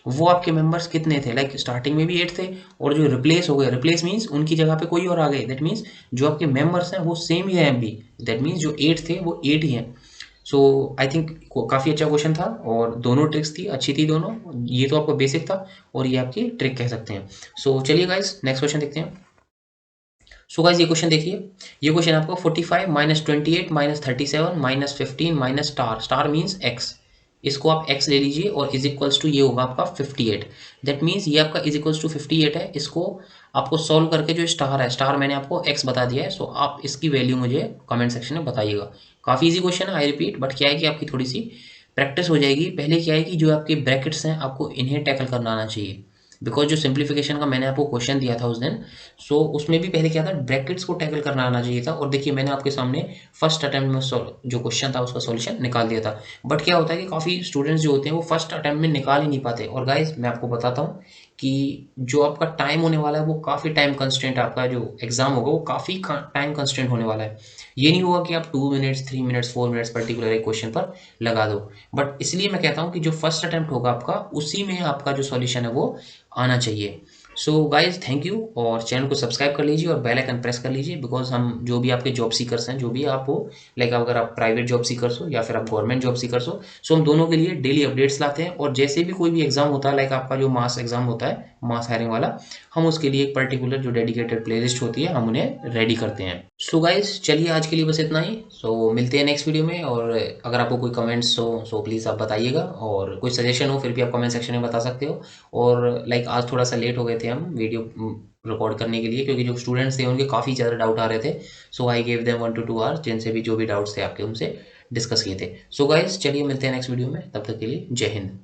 वो आपके मेंबर्स कितने थे। स्टार्टिंग में भी 8 थे और जो रिप्लेस हो गए, रिप्लेस मीन्स उनकी जगह पे कोई और आ गए, दैट मीन्स जो आपके मेंबर्स हैं वो सेम ही है अभी। दैट मीन्स जो 8 थे वो 8 ही हैं। सो आई थिंक काफ़ी अच्छा क्वेश्चन था और दोनों ट्रिक्स थी, अच्छी थी दोनों। ये तो आपका बेसिक था और ये आपकी ट्रिक कह सकते हैं। सो चलिए गाइस नेक्स्ट क्वेश्चन देखते हैं। सो गाइस ये क्वेश्चन देखिए, ये क्वेश्चन आपको 45 - 28 - 37 - 15 - स्टार, स्टार मीन्स एक्स, इसको आप x ले लीजिए और इज इक्वल्स टू ये होगा आपका 58। दैट मीन्स ये आपका इज इक्वल्स टू 58 है। इसको आपको सॉल्व करके जो स्टार है, स्टार मैंने आपको x बता दिया है, सो आप इसकी वैल्यू मुझे कमेंट सेक्शन में बताइएगा। काफ़ी इजी क्वेश्चन है, आई रिपीट, बट क्या है कि आपकी थोड़ी सी प्रैक्टिस हो जाएगी। पहले क्या है कि जो आपके ब्रैकेट्स हैं आपको इन्हें टैकल करना आना चाहिए, बिकॉज जो सिंप्लीफिकेशन का मैंने आपको क्वेश्चन दिया था उस दिन, सो उसमें भी पहले क्या था, ब्रैकेट्स को टैकल करना आना चाहिए था। और देखिए मैंने आपके सामने फर्स्ट अटेम्प्ट में जो क्वेश्चन था उसका सॉल्यूशन निकाल दिया था। बट क्या होता है कि काफ़ी स्टूडेंट्स जो होते हैं वो फर्स्ट अटेम्प्ट में निकाल ही नहीं पाते। और गाइज मैं आपको बताता हूँ कि जो आपका टाइम होने वाला है वो काफ़ी टाइम कंस्टेंट, आपका जो एग्जाम होगा वो काफ़ी टाइम कंस्टेंट होने वाला है। ये नहीं होगा कि आप 2 मिनट्स 3 मिनट्स 4 मिनट्स पर्टिकुलर एक क्वेश्चन पर लगा दो। बट इसलिए मैं कहता हूँ कि जो फर्स्ट अटेम्प्ट होगा आपका, उसी में आपका जो सॉल्यूशन है वो आना चाहिए। सो गाइज थैंक यू, और चैनल को सब्सक्राइब कर लीजिए और बेल आइकन प्रेस कर लीजिए, बिकॉज हम जो भी आपके जॉब सीकर्स हैं, जो भी आप हो, लाइक अगर आप प्राइवेट जॉब सीकर्स हो या फिर आप गवर्नमेंट जॉब सीकर्स हो, सो हम दोनों के लिए डेली अपडेट्स लाते हैं। और जैसे भी कोई भी एग्जाम होता है, लाइक आपका जो मास एग्जाम होता है, मास हायरिंग वाला, हम उसके लिए एक पर्टिकुलर जो डेडिकेटेड प्लेलिस्ट होती है हम उन्हें रेडी करते हैं। सो गाइज चलिए आज के लिए बस इतना ही। सो मिलते हैं नेक्स्ट वीडियो में। और अगर आपको कोई कमेंट्स हो सो प्लीज़ आप बताइएगा, और कोई सजेशन हो फिर भी आप कमेंट सेक्शन में बता सकते हो। और लाइक आज थोड़ा सा लेट हो गए थे हम वीडियो रिकॉर्ड करने के लिए, क्योंकि जो स्टूडेंट्स थे उनके काफ़ी ज़्यादा डाउट आ रहे थे। So I gave them 1 to 2 hours, जिनसे भी जो भी डाउट्स थे आपके उनसे डिस्कस किए थे। सो गाइज चलिए मिलते हैं नेक्स्ट वीडियो में, तब तक के लिए जय हिंद।